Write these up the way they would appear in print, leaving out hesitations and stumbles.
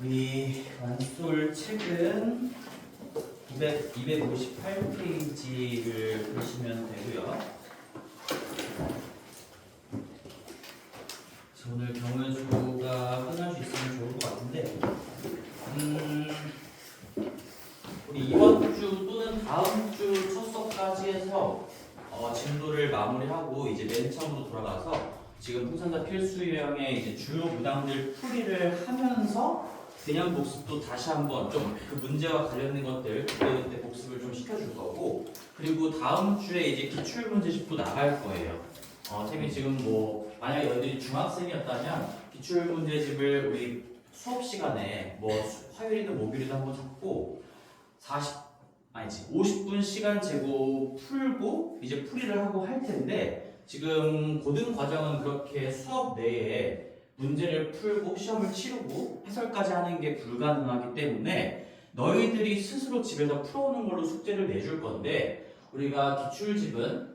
우리 완솔 책은 258페이지를 보시면 되고요. 오늘 경연수가 끝날 수 있으면 좋을 것 같은데, 우리 이번 주 또는 다음 주 첫 수업까지 해서 진도를 마무리하고 이제 맨 처음으로 돌아가서 지금 풍산자 필수 유형의 이제 주요 문항들 풀이를 하면서 개념 복습도 다시 한번 좀 그 문제와 관련된 것들 그때 복습을 좀 시켜줄 거고, 그리고 다음 주에 이제 기출 문제집도 나갈 거예요. 쌤이 지금 뭐 만약에 너희들이 중학생이었다면 기출 문제집을 우리 수업 시간에 뭐 화요일이든 목요일이든 한번 잡고 50분 시간 재고 풀고 이제 풀이를 하고 할 텐데, 지금 고등 과정은 그렇게 수업 내에 문제를 풀고 시험을 치르고 해설까지 하는 게 불가능하기 때문에 너희들이 스스로 집에서 풀어오는 걸로 숙제를 내줄 건데, 우리가 기출집은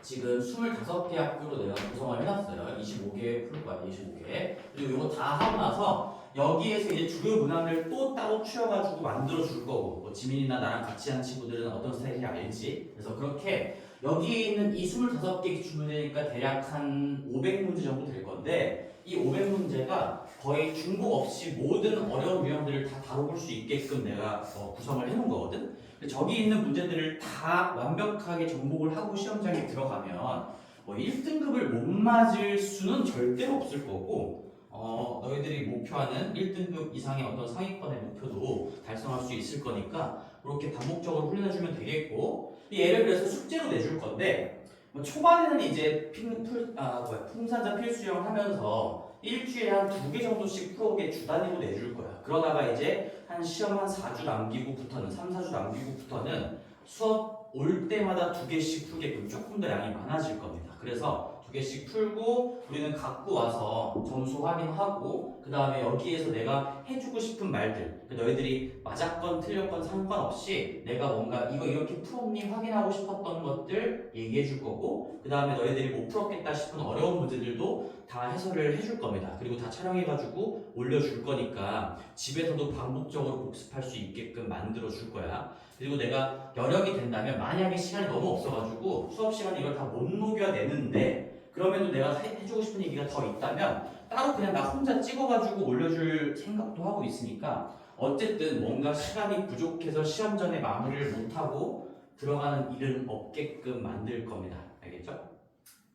지금 25개 학교로 내가 구성을 해놨어요. 25개 풀 거야, 25개. 그리고 이거 다 하고 나서 여기에서 이제 주요 문항을 또 따로 추려가지고 만들어 줄 거고, 뭐 지민이나 나랑 같이 하는 친구들은 어떤 스타일인지 알지? 그래서 그렇게 여기 있는 이 25개 기출문제니까 대략 한 500문제 정도 될 건데, 이 500문제가 거의 중복 없이 모든 어려운 유형들을 다 다뤄볼 수 있게끔 내가 구성을 해놓은 거거든. 저기 있는 문제들을 다 완벽하게 정복을 하고 시험장에 들어가면 뭐 1등급을 못 맞을 수는 절대로 없을 거고, 너희들이 목표하는 1등급 이상의 어떤 상위권의 목표도 달성할 수 있을 거니까 그렇게 반복적으로 훈련해주면 되겠고, 얘를 그래서 숙제로 내줄 건데, 뭐 초반에는 이제 풍산자 필수형 하면서 일주일에 한 2개 정도씩 풀어오게 주 단위로 내줄 거야. 그러다가 이제 한 시험 한 4주 남기고부터는 3, 4주 남기고부터는 수업 올 때마다 2개씩 풀게끔 조금 더 양이 많아질 겁니다. 그래서 2개씩 풀고 우리는 갖고 와서 점수 확인하고, 그 다음에 여기에서 내가 해주고 싶은 말들, 너희들이 맞았건 틀렸건 상관없이 내가 뭔가 이거 이렇게 풀었니 확인하고 싶었던 것들 얘기해 줄 거고, 그 다음에 너희들이 못 풀었겠다 싶은 어려운 문제들도 다 해설을 해줄 겁니다. 그리고 다 촬영해가지고 올려줄 거니까 집에서도 반복적으로 복습할 수 있게끔 만들어 줄 거야. 그리고 내가 여력이 된다면, 만약에 시간이 너무 없어가지고 수업 시간에 이걸 다 못 녹여내는데 그럼에도 내가 해주고 싶은 얘기가 더 있다면 따로 그냥 나 혼자 찍어가지고 올려줄 생각도 하고 있으니까, 어쨌든 뭔가 시간이 부족해서 시험 전에 마무리를 못하고 들어가는 일은 없게끔 만들 겁니다. 알겠죠?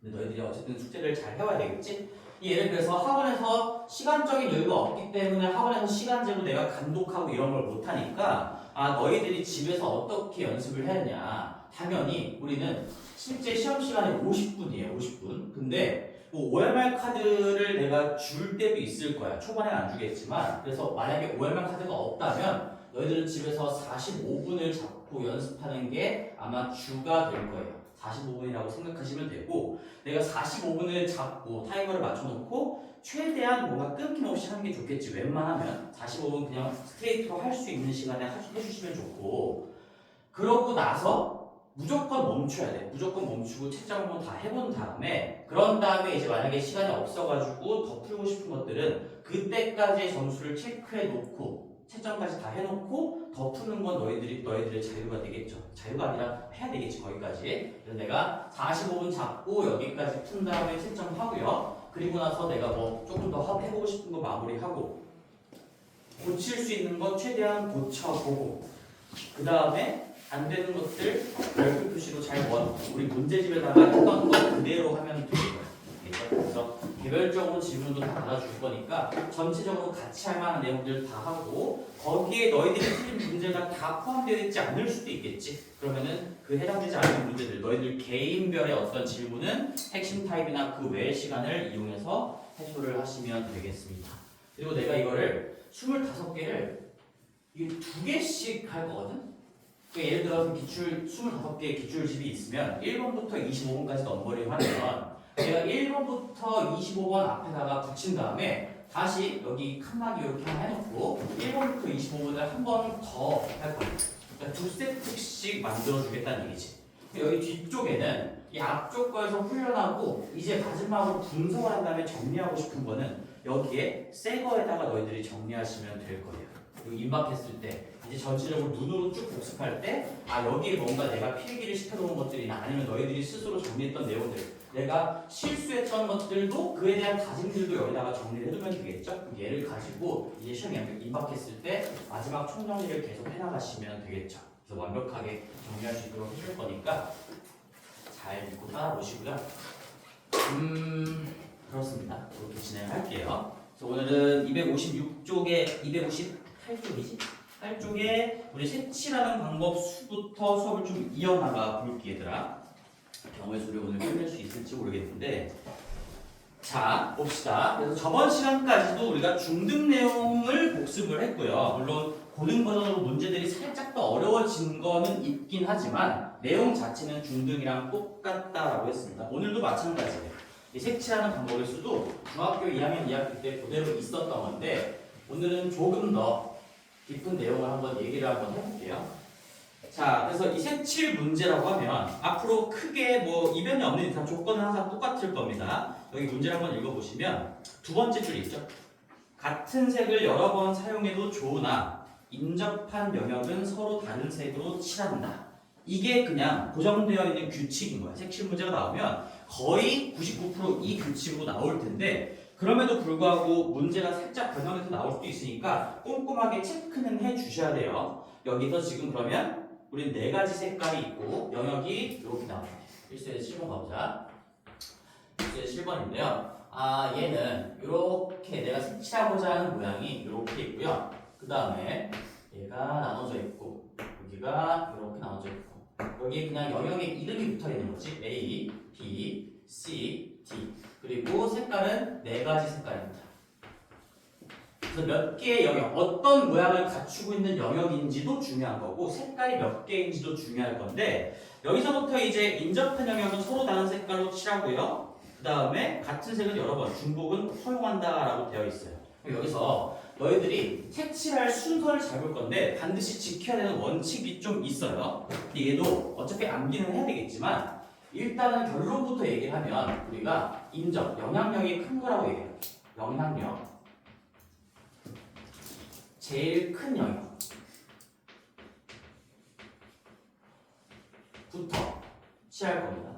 근데 너희들이 어쨌든 숙제를 잘 해와야 되겠지? 예를 들어서 학원에서 시간적인 여유가 없기 때문에 학원에서 시간제로 내가 감독하고 이런 걸 못하니까, 너희들이 집에서 어떻게 연습을 해야 되냐, 당연히 우리는 실제 시험 시간이 50분이에요. 50분. 근데 뭐 OMR 카드를 내가 줄 때도 있을 거야. 초반에는 안 주겠지만. 그래서 만약에 OMR 카드가 없다면 너희들은 집에서 45분을 잡고 연습하는 게 아마 주가 될 거예요. 45분이라고 생각하시면 되고, 내가 45분을 잡고 타이머를 맞춰놓고 최대한 뭔가 끊김없이 하는 게 좋겠지. 웬만하면 45분 그냥 스트레이트로 할 수 있는 시간에 해주시면 좋고, 그러고 나서 무조건 멈춰야 돼. 무조건 멈추고 채점 한번 다 해본 다음에, 그런 다음에 이제 만약에 시간이 없어가지고 더 풀고 싶은 것들은 그때까지의 점수를 체크해 놓고 채점까지 다 해놓고 더 푸는 건 너희들의 자유가 되겠죠. 자유가 아니라 해야 되겠지, 거기까지. 그래서 내가 45분 잡고 여기까지 푼 다음에 채점하고요. 그리고 나서 내가 뭐 조금 더 해보고 싶은 거 마무리하고, 고칠 수 있는 건 최대한 고쳐보고, 그 다음에 안 되는 것들 별표 표시로 잘 모아놓고 우리 문제집에다가 했던 거 그대로 하면 되는 거예요. 그래서 개별적으로 질문도 다 받아줄 거니까 전체적으로 같이 할 만한 내용들 다 하고, 거기에 너희들이 틀린 문제가 다 포함되어 있지 않을 수도 있겠지. 그러면은 그 해당되지 않는 문제들, 너희들 개인별의 어떤 질문은 핵심 타입이나 그 외의 시간을 이용해서 해소를 하시면 되겠습니다. 그리고 내가 이거를 25개를 이게 2개씩 할 거거든? 예를 들어서 기출 25개의 기출집이 있으면 1번부터 25번까지 넘버링 하면 내가 1번부터 25번 앞에다가 붙인 다음에 다시 여기 칸막이 이렇게 하나 해놓고 1번부터 25번을 한 번 더 할 거야. 그러니까 2세트씩 만들어주겠다는 얘기지. 여기 뒤쪽에는 이 앞쪽 거에서 훈련하고 이제 마지막으로 분석을 한 다음에 정리하고 싶은 거는 여기에 새 거에다가 너희들이 정리하시면 될 거예요. 그리고 임박했을 때 이제 전체적으로 눈으로 쭉 복습할 때 여기에 뭔가 내가 필기를 시켜놓은 것들이나 아니면 너희들이 스스로 정리했던 내용들 내가 실수했던 것들도 그에 대한 다짐들도 여기다가 정리를 해두면 되겠죠? 그럼 얘를 가지고 이제 시험에 임박했을 때 마지막 총정리를 계속 해나가시면 되겠죠? 그래서 완벽하게 정리할 수 있도록 해줄 거니까 잘 믿고 따라오시고요. 그렇습니다. 이렇게 진행할게요. 그래서 오늘은 256쪽에 258쪽이지? 8쪽에 우리 색칠하는 방법 수부터 수업을 좀 이어나가 볼게 얘들아. 경우의 수를 오늘 끝낼 수 있을지 모르겠는데 자 봅시다. 그래서 저번 시간까지도 우리가 중등 내용을 복습을 했고요. 물론 고등 버전으로 문제들이 살짝 더 어려워진 거는 있긴 하지만 내용 자체는 중등이랑 똑같다라고 했습니다. 오늘도 마찬가지예요. 이 색칠하는 방법의 수도 중학교 2학년 2학기 때 그대로 있었던 건데 오늘은 조금 더 깊은 내용을 한번 얘기를 한번 해볼게요. 자, 그래서 이 색칠 문제라고 하면 앞으로 크게 뭐 이변이 없는 이상 조건은 항상 똑같을 겁니다. 여기 문제를 한번 읽어보시면 두 번째 줄 있죠. 같은 색을 여러 번 사용해도 좋으나 인접한 영역은 서로 다른 색으로 칠한다. 이게 그냥 고정되어 있는 규칙인 거야. 색칠 문제가 나오면 거의 99% 이 규칙으로 나올 텐데 그럼에도 불구하고 문제가 살짝 변형해서 나올 수도 있으니까 꼼꼼하게 체크는 해 주셔야 돼요. 여기서 지금 그러면 우리 네 가지 색깔이 있고 영역이 이렇게 나옵니다. 1세대 7번 가보자. 1세대 7번인데요. 얘는 이렇게 내가 색칠하고자 하는 모양이 이렇게 있고요. 그 다음에 얘가 나눠져 있고 여기가 이렇게 나눠져 있고 여기 그냥 영역의 이름이 붙어 있는 거지. A, B, C, D. 그리고 색깔은 네 가지 색깔입니다. 그래서 몇 개의 영역, 어떤 모양을 갖추고 있는 영역인지도 중요한 거고 색깔이 몇 개인지도 중요할 건데 여기서부터 이제 인접한 영역은 서로 다른 색깔로 칠하고요. 그 다음에 같은 색은 여러 번, 중복은 허용한다라고 되어 있어요. 여기서 너희들이 색칠할 순서를 잡을 건데 반드시 지켜야 되는 원칙이 좀 있어요. 근데 얘도 어차피 암기는 해야 되겠지만 일단은 결론부터 얘기하면 우리가 인접, 영향력이 큰 거라고 얘기해요. 영향력. 제일 큰 영역부터 칠할 겁니다.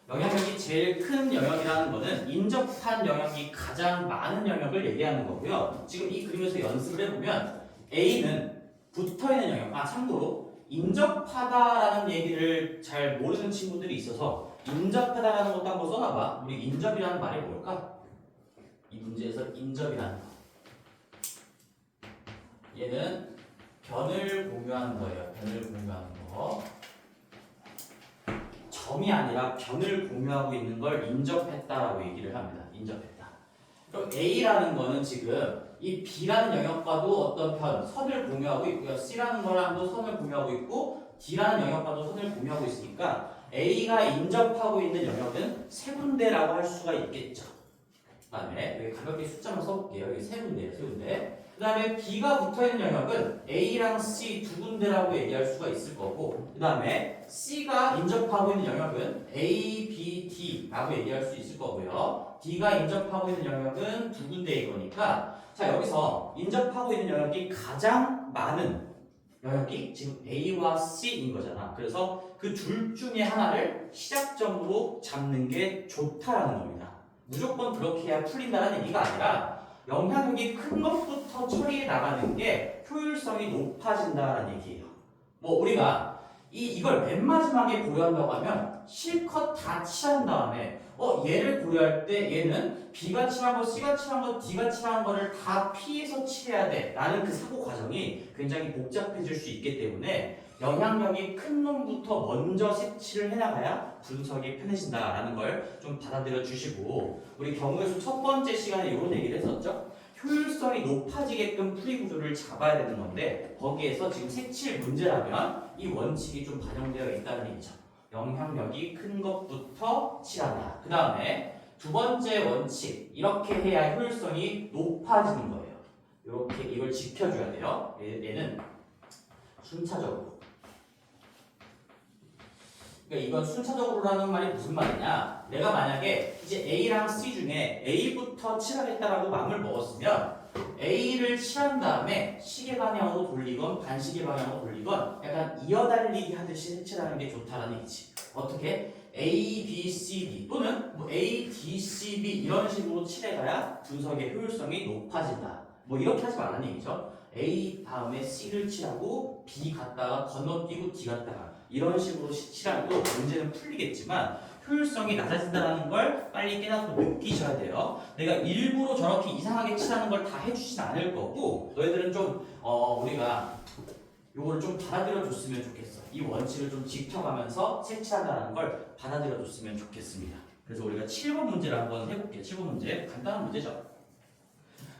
영향력이 제일 큰 영역이라는 것은 인접한 영역이 가장 많은 영역을 얘기하는 거고요. 지금 이 그림에서 연습을 해보면 A는 붙어있는 영역, 참고로 인접하다라는 얘기를 잘 모르는 친구들이 있어서 인접하다라는 것도 한번 써놔봐. 우리 인접이라는 말이 뭘까? 이 문제에서 인접이라는 거. 얘는 변을 공유하는 거예요. 변을 공유하는 거. 점이 아니라 변을 공유하고 있는 걸 인접했다라고 얘기를 합니다. 인접했다. 그럼 A라는 거는 지금 이 B라는 영역과도 어떤 변, 선을 공유하고 있고요. C라는 거랑도 선을 공유하고 있고 D라는 영역과도 선을 공유하고 있으니까 A가 인접하고 있는 영역은 세 군데라고 할 수가 있겠죠. 그 다음에 여기 가볍게 숫자만 써볼게요. 여기 세 군데예요. 세 군데. 그 다음에 B가 붙어있는 영역은 A랑 C 두 군데라고 얘기할 수가 있을 거고 그 다음에 C가 인접하고 있는 영역은 A, B, D라고 얘기할 수 있을 거고요. D가 인접하고 있는 영역은 두 군데일 거니까 자 여기서 인접하고 있는 영역이 가장 많은 영역이 지금 A와 C인 거잖아. 그래서 그 둘 중에 하나를 시작점으로 잡는 게 좋다라는 겁니다. 무조건 그렇게 해야 풀린다는 얘기가 아니라 영향력이 큰 것부터 처리해 나가는 게 효율성이 높아진다는 얘기예요. 뭐 우리가 이걸 맨 마지막에 고려한다고 하면 실컷 다 칠한 다음에 얘를 고려할 때 얘는 B가 칠한 거, C가 칠한 거, D가 칠한 거를 다 피해서 칠해야 돼 라는 그 사고 과정이 굉장히 복잡해질 수 있기 때문에 영향력이 큰 놈부터 먼저 색칠을 해나가야 분석이 편해진다라는 걸 좀 받아들여 주시고 우리 경우의 수 첫 번째 시간에 이런 얘기를 했었죠. 효율성이 높아지게끔 풀이 구조를 잡아야 되는 건데 거기에서 지금 색칠 문제라면 이 원칙이 좀 반영되어 있다는 얘기죠. 영향력이 큰 것부터 칠한다. 그 다음에 두 번째 원칙 이렇게 해야 효율성이 높아지는 거예요. 이렇게 이걸 지켜줘야 돼요. 얘는 순차적으로 그러니까 이건 순차적으로라는 말이 무슨 말이냐? 내가 만약에 이제 A랑 C 중에 A부터 칠하겠다라고 마음을 먹었으면 A를 칠한 다음에 시계 방향으로 돌리건 반시계 방향으로 돌리건 약간 이어달리기 하듯이 색칠하는 게 좋다라는 얘기지. 어떻게? A, B, C, D 또는 뭐 A, D, C, B 이런 식으로 칠해가야 분석의 효율성이 높아진다. 뭐 이렇게 하지 말라는 얘기죠. A 다음에 C를 칠하고 B 갔다가 건너뛰고 D 갔다가 이런 식으로 칠하면 또 문제는 풀리겠지만 효율성이 낮아진다는 걸 빨리 깨닫고 느끼셔야 돼요. 내가 일부러 저렇게 이상하게 칠하는 걸 다 해주진 않을 거고 너희들은 좀 우리가 요거를 좀 받아들여 줬으면 좋겠어. 이 원칙을 좀 지켜가면서 색칠한다는 걸 받아들여 줬으면 좋겠습니다. 그래서 우리가 7번 문제를 한번 해볼게요. 7번 문제 간단한 문제죠.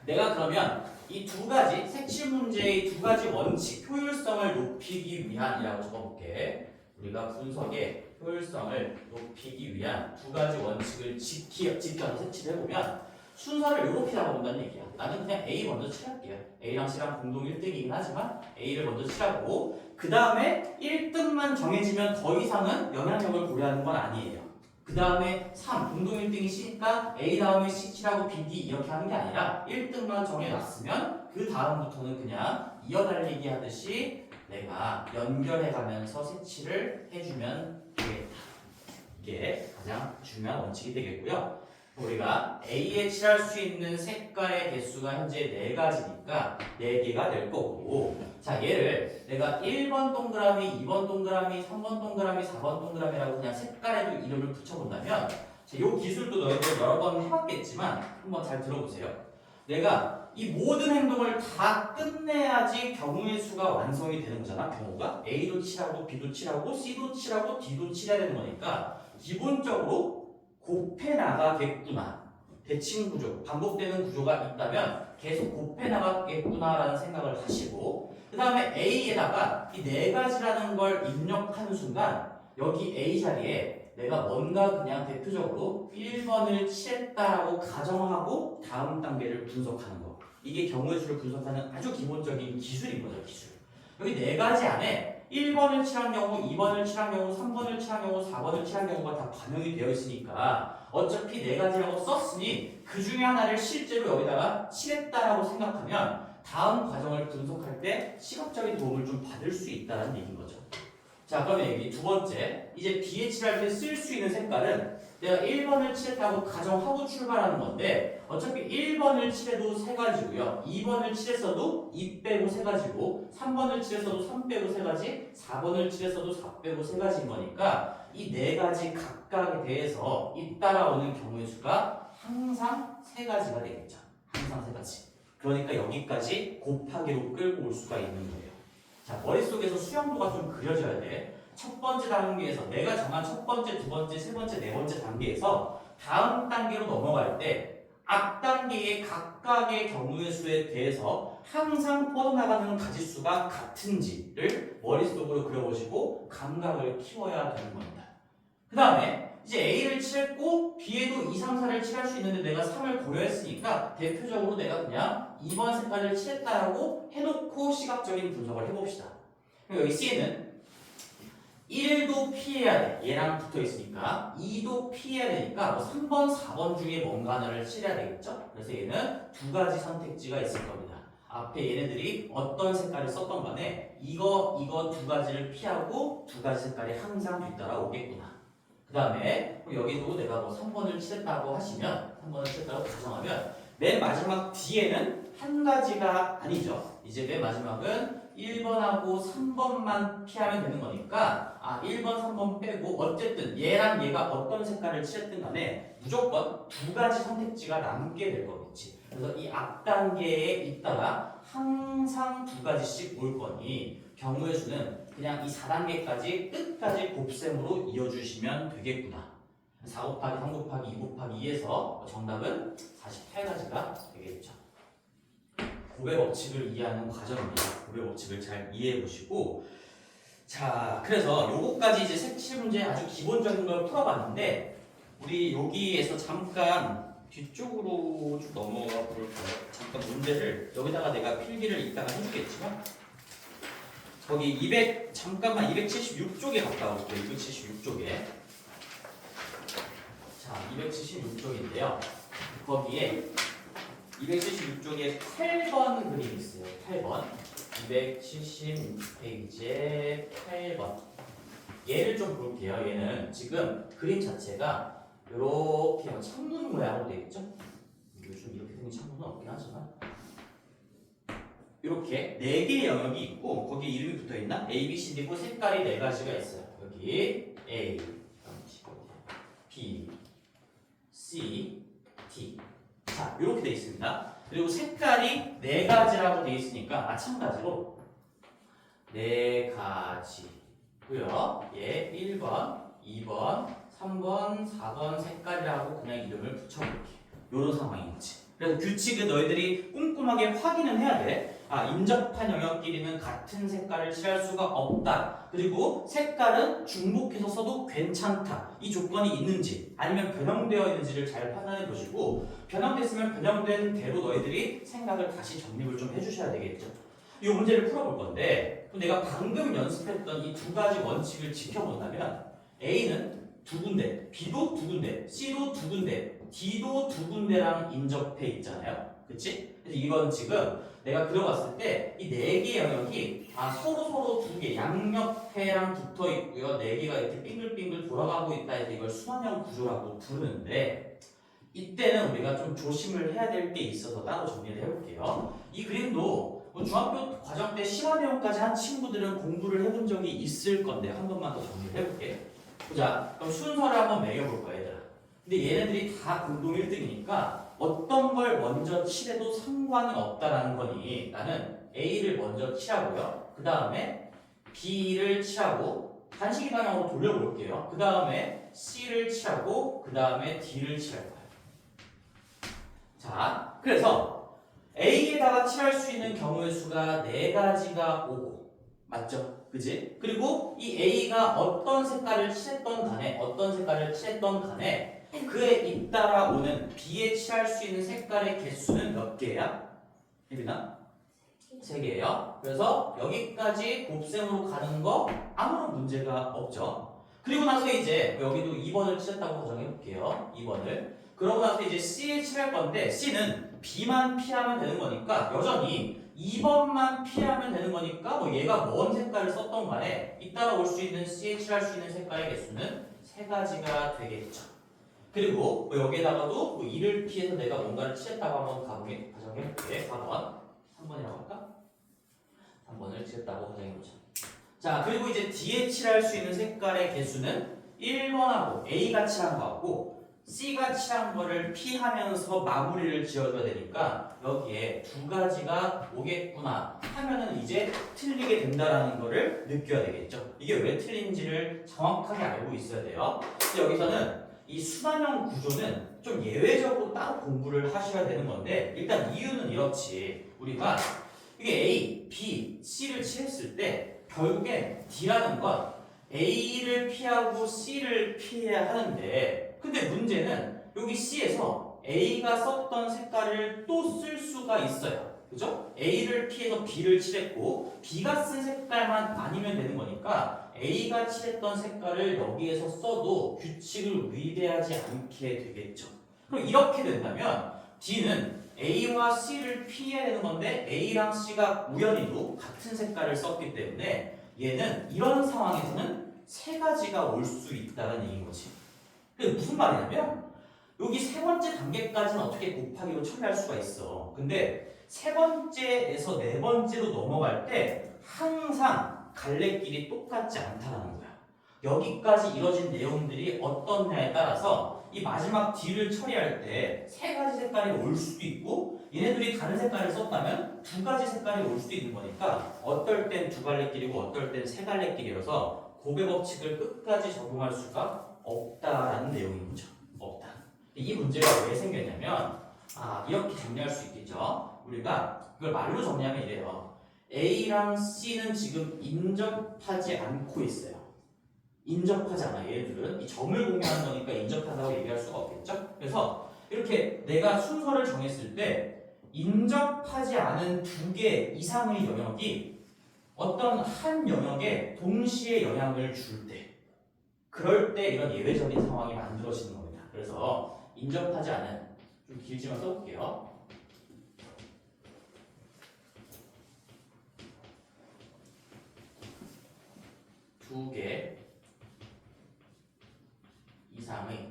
내가 그러면 이 두 가지 색칠 문제의 두 가지 원칙 효율성을 높이기 위한이라고 적어볼게. 우리가 분석의 효율성을 높이기 위한 두 가지 원칙을 지켜서 색칠을 해보면 순서를 이렇게 잡아본다는 얘기야. 나는 그냥 A 먼저 칠할게요. A랑 C랑 공동 1등이긴 하지만 A를 먼저 칠하고 그 다음에 1등만 정해지면 더 이상은 영향력을 고려하는 건 아니에요. 그 다음에 3, 공동 1등이 C니까 A 다음에 C 칠하고 B, D 이렇게 하는 게 아니라 1등만 정해놨으면 그 다음부터는 그냥 이어달리기 하듯이 내가 연결해가면서 색칠을 해주면 되겠다. 이게 가장 중요한 원칙이 되겠고요. 우리가 A에 칠할 수 있는 색깔의 개수가 현재 4가지니까 4개가 될 거고 자 얘를 내가 1번 동그라미, 2번 동그라미, 3번 동그라미, 4번 동그라미라고 그냥 색깔에도 이름을 붙여본다면 자, 요 기술도 너희들 여러 번 해봤겠지만 한번 잘 들어보세요. 내가 이 모든 행동을 다 끝내야지 경우의 수가 완성이 되는 거잖아. 경우가 A도 칠하고 B도 칠하고 C도 칠하고 D도 칠해야 되는 거니까 기본적으로 곱해 나가겠구나. 대칭 구조, 반복되는 구조가 있다면 계속 곱해 나가겠구나라는 생각을 하시고 그 다음에 A에다가 이 4가지라는 걸 입력하는 순간 여기 A 자리에 내가 뭔가 그냥 대표적으로 1번을 칠했다라고 가정하고 다음 단계를 분석하는 거. 이게 경우의 수를 분석하는 아주 기본적인 기술인 거죠, 기술. 여기 4가지 안에 1번을 칠한 경우, 2번을 칠한 경우, 3번을 칠한 경우, 4번을 칠한 경우가 다 반영이 되어 있으니까 어차피 4가지라고 썼으니 그 중에 하나를 실제로 여기다가 칠했다라고 생각하면 다음 과정을 분석할 때 시각적인 도움을 좀 받을 수 있다는 얘기인 거죠. 자, 그러면 여기 두 번째, 이제 B에 칠할 때 쓸 수 있는 색깔은 내가 1번을 칠했다고 가정하고 출발하는 건데 어차피 1번을 칠해도 3가지고요 2번을 칠했어도 2 빼고 3가지고 3번을 칠했어도 3 빼고 3가지 4번을 칠했어도 4 빼고 3가지인 거니까 이 4가지 각각에 대해서 잇따라오는 경우의 수가 항상 3가지가 되겠죠. 항상 3가지. 그러니까 여기까지 곱하기로 끌고 올 수가 있는 거예요. 자, 머릿속에서 수영도가 좀 그려져야 돼. 첫 번째 단계에서 내가 정한 첫 번째, 두 번째, 세 번째, 네 번째 단계에서 다음 단계로 넘어갈 때 앞 단계의 각각의 경우의 수에 대해서 항상 뻗어나가는 가지수가 같은지를 머릿속으로 그려보시고 감각을 키워야 되는 겁니다. 그 다음에 이제 A를 칠했고 B에도 2, 3, 4를 칠할 수 있는데 내가 3을 고려했으니까 대표적으로 내가 그냥 2번 색깔을 칠했다라고 해놓고 시각적인 분석을 해봅시다. 여기 C는 1도 피해야 돼. 얘랑 붙어 있으니까 2도 피해야 되니까 뭐 3번, 4번 중에 뭔가 하나를 칠해야 되겠죠? 그래서 얘는 2가지 선택지가 있을 겁니다. 앞에 얘네들이 어떤 색깔을 썼던 간에 이거 2가지를 피하고 2가지 색깔이 항상 뒤따라오겠구나. 그 다음에 여기도 내가 뭐 3번을 칠했다고 하시면 3번을 칠했다고 가정하면 맨 마지막 뒤에는 한 가지가 아니죠. 이제 맨 마지막은 1번하고 3번만 피하면 되는 거니까 1번, 3번 빼고 어쨌든 얘랑 얘가 어떤 색깔을 칠했든 간에 무조건 2가지 선택지가 남게 될 거겠지. 그래서 이 앞 단계에 있다가 항상 2가지씩 올 거니 경우의 수는 그냥 이 4단계까지 끝까지 곱셈으로 이어주시면 되겠구나. 4 곱하기 3 곱하기 2 곱하기 2에서 정답은 48가지가 되겠죠. 곱의 법칙을 이해하는 과정입니다. 곱의 법칙을 잘 이해해 보시고 자, 그래서 요거까지 이제 색칠 문제 아주 기본적인 걸 풀어봤는데 우리 여기에서 잠깐 뒤쪽으로 좀 넘어가 볼까요? 잠깐 문제를 여기다가 내가 필기를 이따가 해주겠지만 거기 200 잠깐만 276쪽에 갔다 올게요. 276쪽에. 자, 276쪽인데요. 거기에 276쪽에 8번 그림이 있어요. 8번. 276페이지에 8번. 얘를 좀 볼게요. 얘는 지금 그림 자체가 이렇게 창문 모양으로 되어 있죠? 요즘 이렇게 생긴 창문은 없긴 하지만 이렇게 4개의 영역이 있고 거기에 이름이 붙어있나? A, B, C, D 고 색깔이 4가지가 있어요. 여기 A, B, C, D. 자, 이렇게 되어 있습니다. 그리고 색깔이 4가지라고 되어 있으니까 마찬가지로 4가지고요. 예, 1번, 2번, 3번, 4번 색깔이라고 그냥 이름을 붙여볼게. 이런 상황인 거지. 그래서 규칙은 너희들이 꼼꼼하게 확인은 해야 돼. 아, 인접한 영역끼리는 같은 색깔을 칠할 수가 없다. 그리고 색깔은 중복해서 써도 괜찮다. 이 조건이 있는지 아니면 변형되어 있는지를 잘 판단해 보시고 변형됐으면 변형된 대로 너희들이 생각을 다시 정립을 좀 해주셔야 되겠죠. 이 문제를 풀어볼 건데 내가 방금 연습했던 이 2가지 원칙을 지켜본다면 A는 2군데, B도 2군데, C도 2군데, D도 2군데랑 인접해 있잖아요. 그치? 그래서 이건 지금 내가 그려봤을 때 이 4개 영역이 서로 2개 양옆에랑 붙어 있고요. 4개가 이렇게 빙글빙글 돌아가고 있다 해서 이걸 순환형 구조라고 부르는데 이때는 우리가 좀 조심을 해야 될 게 있어서 따로 정리를 해볼게요. 이 그림도 뭐 중학교 과정 때 실화내용까지 한 친구들은 공부를 해본 적이 있을 건데 한 번만 더 정리를 해볼게. 보자. 그럼 순서를 한번 매겨볼 거야, 얘들아. 근데 얘네들이 다 공동 1등이니까 어떤 걸 먼저 칠해도 상관이 없다라는 거니 나는 A를 먼저 칠하고요. 그 다음에 B를 칠하고 반시기 방향으로 돌려볼게요. 그 다음에 C를 칠하고 그 다음에 D를 칠할 거예요. 자, 그래서 A에다가 칠할 수 있는 경우의 수가 4가지가 오고 맞죠? 그지? 그리고 이 A가 어떤 색깔을 칠했던 간에 그에 잇따라 오는 B에 칠할 수 있는 색깔의 개수는 몇 개야? 혜빈아? 3개예요. 그래서 여기까지 곱셈으로 가는 거 아무런 문제가 없죠. 그리고 나서 이제 여기도 2번을 칠했다고 가정해볼게요. 2번을. 그러고 나서 이제 C에 칠할 건데 C는 B만 피하면 되는 거니까 여전히 2번만 피하면 되는 거니까 뭐 얘가 뭔 색깔을 썼던 간에 잇따라 올 수 있는 C에 칠할 수 있는 색깔의 개수는 3가지가 되겠죠. 그리고 뭐 여기에다가도 뭐 2를 피해서 내가 뭔가를 칠했다고 한번 가정해볼게. 4번. 3번이라고 할까? 3번을 칠했다고 가정해보자. 자, 그리고 이제 D에 칠할 수 있는 색깔의 개수는 1번하고 A가 칠한 거하고 C가 칠한 거를 피하면서 마무리를 지어줘야 되니까 여기에 2가지가 오겠구나 하면은 이제 틀리게 된다라는 거를 느껴야 되겠죠. 이게 왜 틀린지를 정확하게 알고 있어야 돼요. 그래서 여기서는 이 순환형 구조는 좀 예외적으로 따로 공부를 하셔야 되는 건데 일단 이유는 이렇지. 우리가 이게 A, B, C를 칠했을 때 결국엔 D라는 건 A를 피하고 C를 피해야 하는데 근데 문제는 여기 C에서 A가 썼던 색깔을 또 쓸 수가 있어요. 그죠? A를 피해서 B를 칠했고 B가 쓴 색깔만 아니면 되는 거니까 A가 칠했던 색깔을 여기에서 써도 규칙을 위배하지 않게 되겠죠. 그럼 이렇게 된다면 D는 A와 C를 피해야 되는 건데 A랑 C가 우연히도 같은 색깔을 썼기 때문에 얘는 이런 상황에서는 3가지가 올 수 있다는 얘기인 거지. 그게 무슨 말이냐면 여기 3번째 단계까지는 어떻게 곱하기로 처리할 수가 있어. 근데 3번째에서 4번째로 넘어갈 때 항상 갈래길이 똑같지 않다는 거야. 여기까지 이뤄진 내용들이 어떻냐에 따라서 이 마지막 D를 처리할 때 3가지 색깔이 올 수도 있고 얘네들이 다른 색깔을 썼다면 2가지 색깔이 올 수도 있는 거니까 어떨 땐 2갈래길이고 어떨 땐 3갈래길이어서 곱의 법칙을 끝까지 적용할 수가 없다라는 내용인 거죠. 없다. 이 문제가 왜 생겼냐면 이렇게 정리할 수 있겠죠. 우리가 이걸 말로 정리하면 이래요. A랑 C는 지금 인접하지 않고 있어요. 인접하지 않아. 얘들은 이 점을 공유하는 거니까 인접하다고 얘기할 수가 없겠죠. 그래서 이렇게 내가 순서를 정했을 때 인접하지 않은 2개 이상의 영역이 어떤 한 영역에 동시에 영향을 줄 때, 그럴 때 이런 예외적인 상황이 만들어지는 겁니다. 그래서 인접하지 않은, 좀 길지만 써볼게요. 두 개 이상의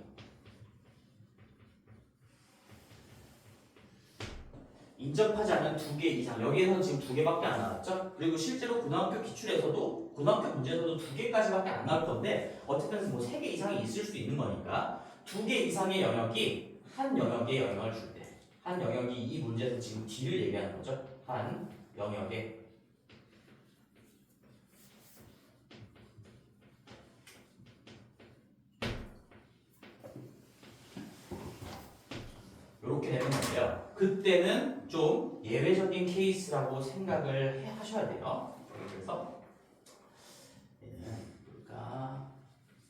인접하지 않는 두 개 이상, 여기에서는 지금 두 개밖에 안 나왔죠? 그리고 실제로 고등학교 기출에서도, 고등학교 문제에서도 두 개까지밖에 안 나올 건데, 어쨌든 뭐 세 개 이상이 있을 수 있는 거니까, 두 개 이상의 영역이 한 영역에 영향을 줄 때, 한 영역이 이 문제에서 지금 D를 얘기하는 거죠. 한 영역에 이렇게 되는 건데요. 그때는 좀 예외적인 케이스라고 생각을 하셔야 돼요. 그래서 얘는 우리가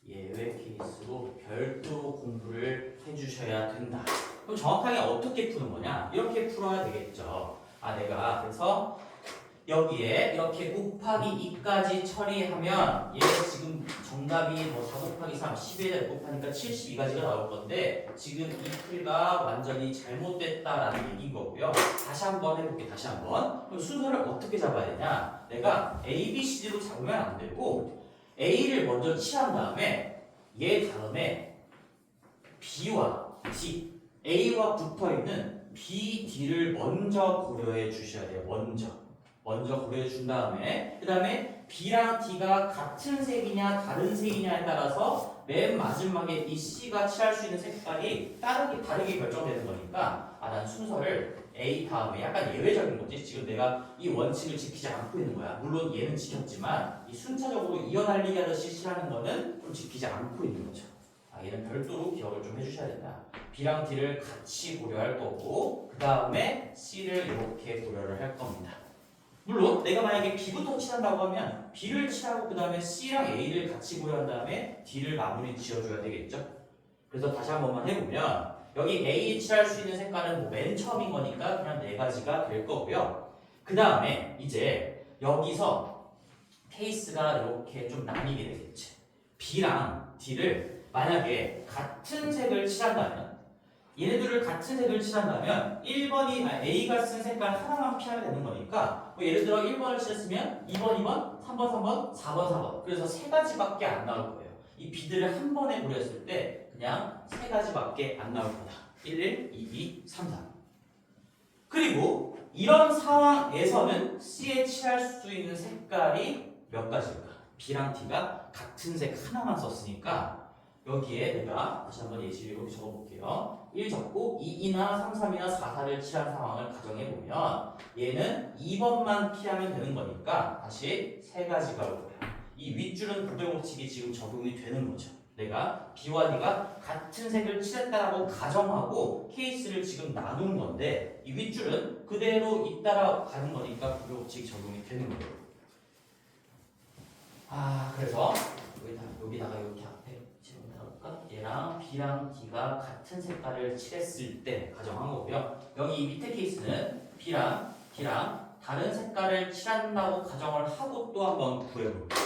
예외 케이스로 별도로 공부를 해주셔야 된다. 그럼 정확하게 어떻게 푸는 거냐? 이렇게 풀어야 되겠죠. 내가 그래서 여기에 이렇게 곱하기 2까지 처리하면 얘 지금 정답이 뭐 4 곱하기 3, 11에 곱하니까 72가지가 나올 건데 지금 이 풀이가 완전히 잘못됐다라는 얘기인 거고요. 다시 한번 해볼게. 다시 한번. 그럼 순서를 어떻게 잡아야 되냐? 내가 A, B, C, D로 잡으면 안 되고 A를 먼저 칠한 다음에 얘 다음에 B와 D, A와 붙어있는 B, D를 먼저 고려해 주셔야 돼요. 먼저 고려해 준 다음에 그 다음에 B랑 D가 같은 색이냐 다른 색이냐에 따라서 맨 마지막에 이 C가 칠할 수 있는 색깔이 다르게 결정되는 거니까 난 순서를 A 다음에 약간 예외적인 거지. 지금 내가 이 원칙을 지키지 않고 있는 거야. 물론 얘는 지켰지만 이 순차적으로 이어날리기 하듯이 칠하는 거는 좀 지키지 않고 있는 거죠. 얘는 별도로 기억을 좀 해주셔야 된다. B랑 D를 같이 고려할 거고 그 다음에 C를 이렇게 고려를 할 겁니다. 물론 내가 만약에 B부터 칠한다고 하면 B를 칠하고 그 다음에 C랑 A를 같이 고려한 다음에 D를 마무리 지어줘야 되겠죠. 그래서 다시 한 번만 해보면 여기 A 칠할 수 있는 색깔은 뭐 맨 처음인 거니까 그냥 4가지가 될 거고요. 그 다음에 이제 여기서 케이스가 이렇게 좀 나뉘게 되겠지. B랑 D를 만약에 같은 색을 칠한다면 얘네들을 같은 색을 칠한다면 1번이 A가 쓴 색깔 하나만 피하면 되는 거니까 뭐 예를 들어 1번을 칠했으면 2번, 2번, 3번, 3번, 4번, 4번 그래서 3가지밖에 안 나올 거예요. 이 B들을 한 번에 고렸을 때 그냥 3가지밖에 안 나올 거다. 1, 1, 2, 2, 3, 4 그리고 이런 상황에서는 C에 칠할 수 있는 색깔이 몇 가지일까? B랑 D가 같은 색 하나만 썼으니까 여기에 내가 다시 한번 예시를 이렇게 적어볼게요. 1 적고 2나 3, 3이나 4, 4를 칠한 상황을 가정해보면 얘는 2번만 피하면 되는 거니까 다시 3가지가 올 거야. 이 윗줄은 부등호칙이 지금 적용이 되는 거죠. 내가 B와 D가 같은 색을 칠했다라고 가정하고 케이스를 지금 나눈 건데 이 윗줄은 그대로 잇따라 가는 거니까 부등호칙이 적용이 되는 거예요. 그래서 여기다가 이렇게 얘랑 B랑 D가 같은 색깔을 칠했을 때 가정한 거고요. 여기 이 밑에 케이스는 B랑 D랑 다른 색깔을 칠한다고 가정을 하고 또 한번 구해볼게요.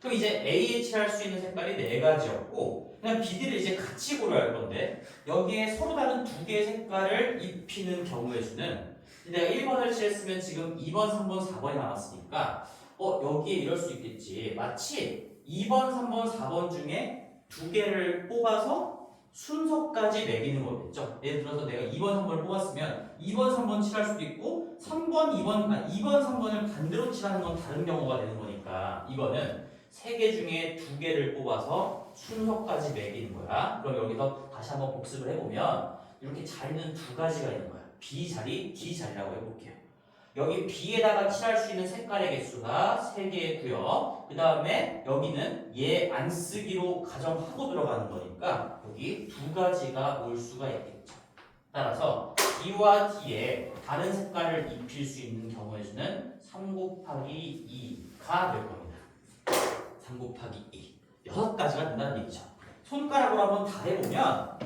그럼 이제 A에 칠할 수 있는 색깔이 4가지였고 그냥 BD를 이제 같이 고려할 건데 여기에 서로 다른 2개의 색깔을 입히는 경우의 수는 내가 1번을 칠했으면 지금 2번, 3번, 4번이 나왔으니까 여기에 이럴 수 있겠지. 마치 2번, 3번, 4번 중에 2개를 뽑아서 순서까지 매기는 거겠죠. 예를 들어서 내가 2번, 3번을 뽑았으면 2번, 3번 칠할 수도 있고 3번, 2번, 3번을 반대로 칠하는 건 다른 경우가 되는 거니까 이거는 3개 중에 2개를 뽑아서 순서까지 매기는 거야. 그럼 여기서 다시 한번 복습을 해보면 이렇게 자리는 2가지가 있는 거야. B 자리, D 자리라고 해볼게요. 여기 B에다가 칠할 수 있는 색깔의 개수가 3개고요. 그 다음에 여기는 얘 안 쓰기로 가정하고 들어가는 거니까 여기 2가지가 올 수가 있겠죠. 따라서 B와 D에 다른 색깔을 입힐 수 있는 경우의 수는 3 곱하기 2가 될 겁니다. 3 곱하기 2. 6가지가 된다는 얘기죠. 손가락으로 한번 다 해보면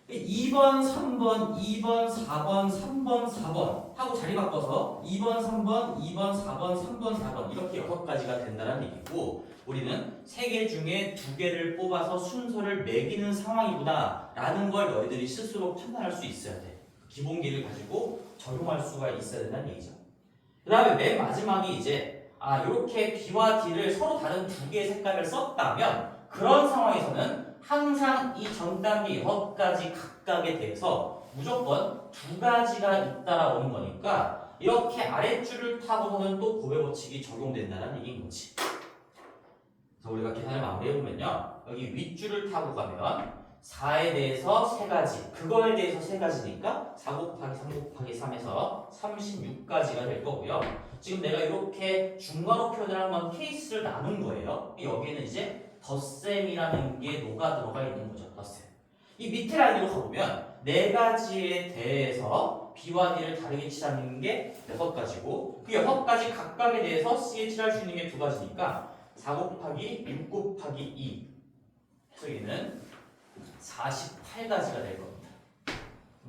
2번, 3번, 2번, 4번, 3번, 4번 하고 자리 바꿔서 2번, 3번, 2번, 4번, 3번, 4번 이렇게 6가지가 된다는 얘기고 우리는 3개 중에 2개를 뽑아서 순서를 매기는 상황이구나 라는 걸 너희들이 스스로 판단할 수 있어야 돼. 기본기를 가지고 적용할 수가 있어야 된다는 얘기죠. 그 다음에 맨 마지막이 이제 이렇게 B와 D를 서로 다른 2개의 색깔을 썼다면 그런 상황에서는 항상 이 전 단계 6가지 각각에 대해서 무조건 2가지가 잇따라오는 거니까 이렇게 아랫줄을 타고서는 또 곱의 법칙이 적용된다는 얘기인 거지. 그래서 우리가 계산을 마무리해보면요. 여기 윗줄을 타고 가면 4에 대해서 3가지, 그거에 대해서 3가지니까 4 곱하기 3 곱하기 3에서 36가지가 될 거고요. 지금 내가 이렇게 중괄호 표현을 한 건 케이스를 나눈 거예요. 여기에는 이제 덧셈이라는 게 녹아 들어가 있는 거죠. 덧셈. 이 밑에 라인으로 가보면 4가지에 대해서 B와 D를 다르게 칠하는 게 6가지고 그 6가지 각각에 대해서 C에 칠할 수 있는 게 2가지니까 4 곱하기 6 곱하기 2 해서 얘는 48가지가 될 겁니다.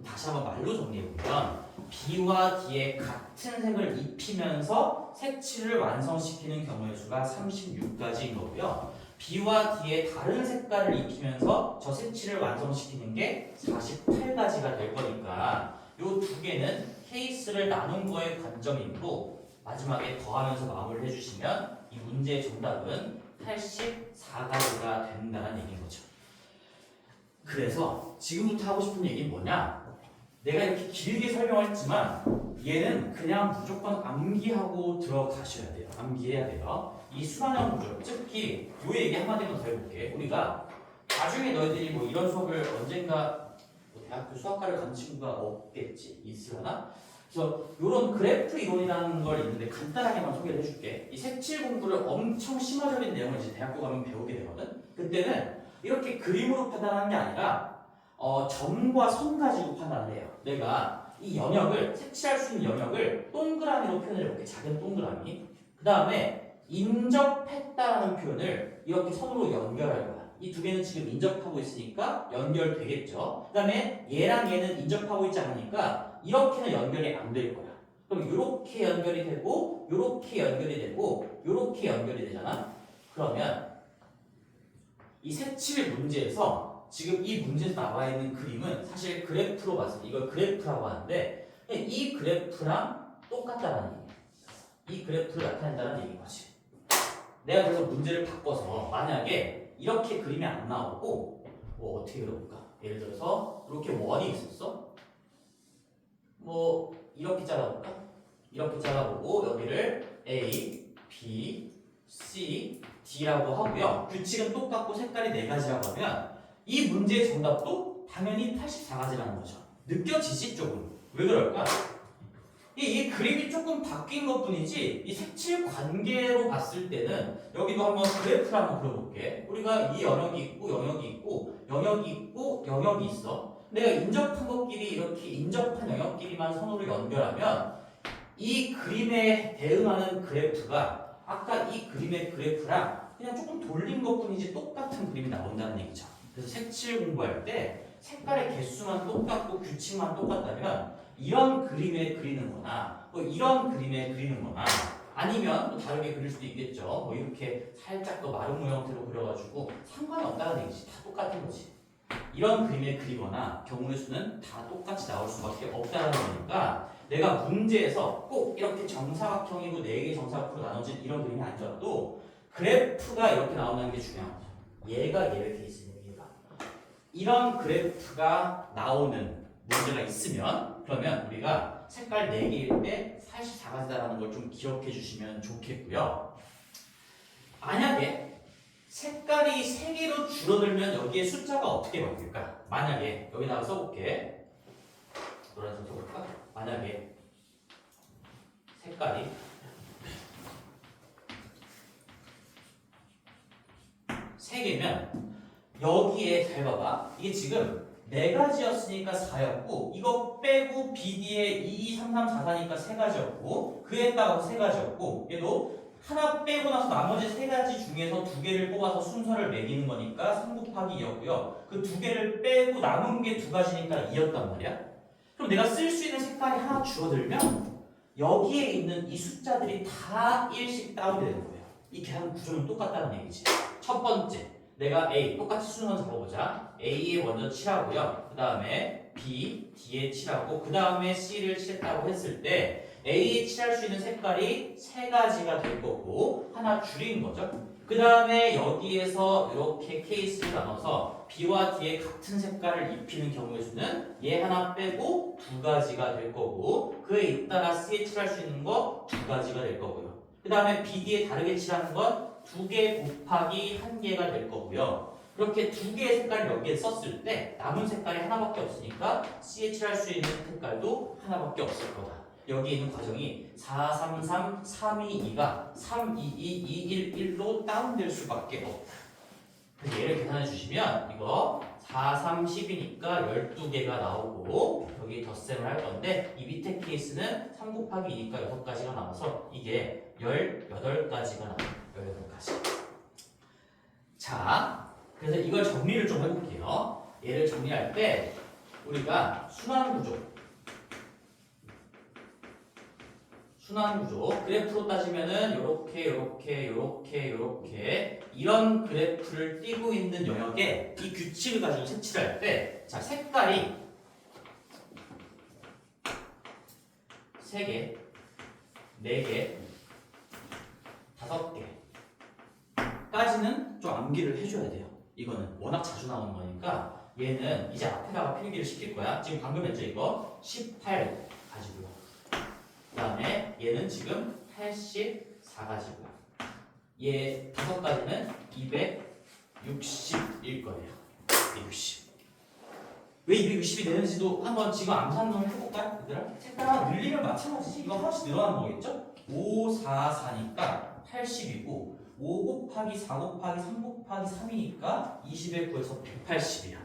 다시 한번 말로 정리해보면 B와 D의 같은 색을 입히면서 색칠을 완성시키는 경우의 수가 36가지인 거고요. B와 D의 다른 색깔을 입히면서 저 색칠을 완성시키는 게 48가지가 될 거니까 이 2개는 케이스를 나눈 거의 관점이고 마지막에 더하면서 마무리를 해주시면 이 문제의 정답은 84가지가 된다는 얘기인 거죠. 그래서 지금부터 하고 싶은 얘기는 뭐냐? 내가 이렇게 길게 설명했지만 얘는 그냥 무조건 암기하고 들어가셔야 돼요. 암기해야 돼요. 이 수반형 구조, 특히 이 얘기 한마디만 더 해볼게. 우리가 나중에 너희들이 뭐 이런 수업을 언젠가 뭐 대학교 수학과를 간 친구가 없겠지? 있으려나? 그래서 이런 그래프 이론이라는 걸 있는데 간단하게만 소개를 해줄게. 이 색칠 공부를 엄청 심화적인 내용을 이제 대학교 가면 배우게 되거든. 그때는 이렇게 그림으로 판단하는 게 아니라 점과 선 가지고 판단을 해요. 내가 이 영역을 색칠할 수 있는 영역을 동그라미로 표현을 해볼게. 작은 동그라미. 그 다음에 인접했다라는 표현을 이렇게 선으로 연결할 거야. 이 2개는 지금 인접하고 있으니까 연결되겠죠. 그 다음에 얘랑 얘는 인접하고 있지 않으니까 이렇게는 연결이 안 될 거야. 그럼 이렇게 연결이 되고 이렇게 연결이 되고 이렇게 연결이 되잖아. 그러면 이 색칠 문제에서 지금 이 문제에서 나와 있는 그림은 사실 그래프로 봤을 때 이걸 그래프라고 하는데 이 그래프랑 똑같다라는 얘기야. 이 그래프를 나타낸다는 얘기인 거지. 내가 그래서 문제를 바꿔서 만약에 이렇게 그림이 안 나오고 뭐 어떻게 그려볼까? 예를 들어서 이렇게 원이 있었어. 뭐 이렇게 잘라볼까? 이렇게 잘라보고 여기를 A, B, C, D라고 하고요. 규칙은 똑같고 색깔이 4가지라고 하면 이 문제의 정답도 당연히 84가지라는 거죠. 느껴지지 조금? 왜 그럴까? 이 그림이 조금 바뀐 것 뿐이지 이 색칠 관계로 봤을 때는 여기도 한번 그래프를 한번 그려볼게. 우리가 이 영역이 있고 영역이 있고 영역이 있고 영역이 있어. 내가 인접한 것끼리 이렇게 인접한 영역끼리만 선으로 연결하면 이 그림에 대응하는 그래프가 아까 이 그림의 그래프랑 그냥 조금 돌린 것 뿐이지 똑같은 그림이 나온다는 얘기죠. 그래서 색칠 공부할 때 색깔의 개수만 똑같고 규칙만 똑같다면 이런 그림에 그리는 거나 뭐 이런 그림에 그리는 거나 아니면 또 다르게 그릴 수도 있겠죠. 뭐 이렇게 살짝 더 마름모 형태로 그려가지고 상관이 없다는 얘기지. 다 똑같은 거지. 이런 그림에 그리거나 경우의 수는 다 똑같이 나올 수밖에 없다는 거니까 내가 문제에서 꼭 이렇게 정사각형이고 4개 정사각으로 나눠진 이런 그림이 아니더라도 그래프가 이렇게 나온다는 게 중요한 거죠. 얘가 예외 케이스예요. 얘가. 이런 그래프가 나오는 문제가 있으면 그러면 우리가 색깔 4개일 때 84가지다라는 걸 좀 기억해 주시면 좋겠고요. 만약에 색깔이 3개로 줄어들면 여기에 숫자가 어떻게 바뀔까? 만약에 여기다가 써볼게. 노란색 써볼까? 만약에 색깔이 3개면 여기에 잘 봐봐. 이게 지금 4가지였으니까 4였고 이거 빼고 BD에 2, 2, 3, 3, 4, 4니까 3가지였고 그에 따라서 3가지였고 얘도 하나 빼고 나서 나머지 세 가지 중에서 두 개를 뽑아서 순서를 매기는 거니까 3 곱하기 2였고요. 그 두 개를 빼고 남은 게 두 가지니까 2였단 말이야. 그럼 내가 쓸 수 있는 색깔이 하나 줄어들면 여기에 있는 이 숫자들이 다 1씩 다운이 되는 거예요. 이 계산 구조는 똑같다는 얘기지. 첫 번째, 내가 A, 똑같이 순서 잡아보자. A에 먼저 칠하고요. 그 다음에 B, D에 칠하고 그 다음에 C를 칠했다고 했을 때 A에 칠할 수 있는 색깔이 세 가지가 될 거고 하나 줄인 거죠. 그 다음에 여기에서 이렇게 케이스를 나눠서 B와 D에 같은 색깔을 입히는 경우의 수는 얘 하나 빼고 두 가지가 될 거고 그에 잇따라 C에 칠할 수 있는 거 두 가지가 될 거고요. 그 다음에 B, D에 다르게 칠하는 건 2개 곱하기 1개가 될 거고요. 그렇게 두 개의 색깔을 여기에 썼을 때 남은 색깔이 하나밖에 없으니까 C에 칠할 수 있는 색깔도 하나밖에 없을 거다. 여기 있는 과정이 4, 3, 3, 3, 2, 2가 3, 2, 2, 2, 1, 1로 다운될 수밖에 없다. 그래서 얘를 계산해 주시면 이거 4, 3, 10이니까 12개가 나오고 여기 덧셈을 할 건데 이 밑에 케이스는 3 곱하기 2니까 6가지가 나와서 이게 18가지가 나와요. 18가지. 자, 그래서 이걸 정리를 좀 해볼게요. 얘를 정리할 때 우리가 순환구조 그래프로 따지면은 요렇게 이런 그래프를 띄고 있는 영역에 이 규칙을 가지고 색칠을 할 때 자, 색깔이 3개, 4개, 5개 까지는 좀 암기를 해줘야 돼요. 이거는 워낙 자주 나오는 거니까 얘는 이제 앞에다가 필기를 시킬 거야. 지금 방금 했죠 이거 18 가지고요. 그 다음에 얘는 지금 84가지고요. 얘 5가지는 260일 거예요. 260. 왜 260이 되는지도 한번 지금 암산을 해볼까요? 얘들아? 색깔 늘리면 마찬가지지. 이거 하나씩 늘어나는 거겠죠? 5, 4, 4니까 80이고 5 곱하기 4 곱하기 3 곱하기 3이니까 20에 9에서 180이야.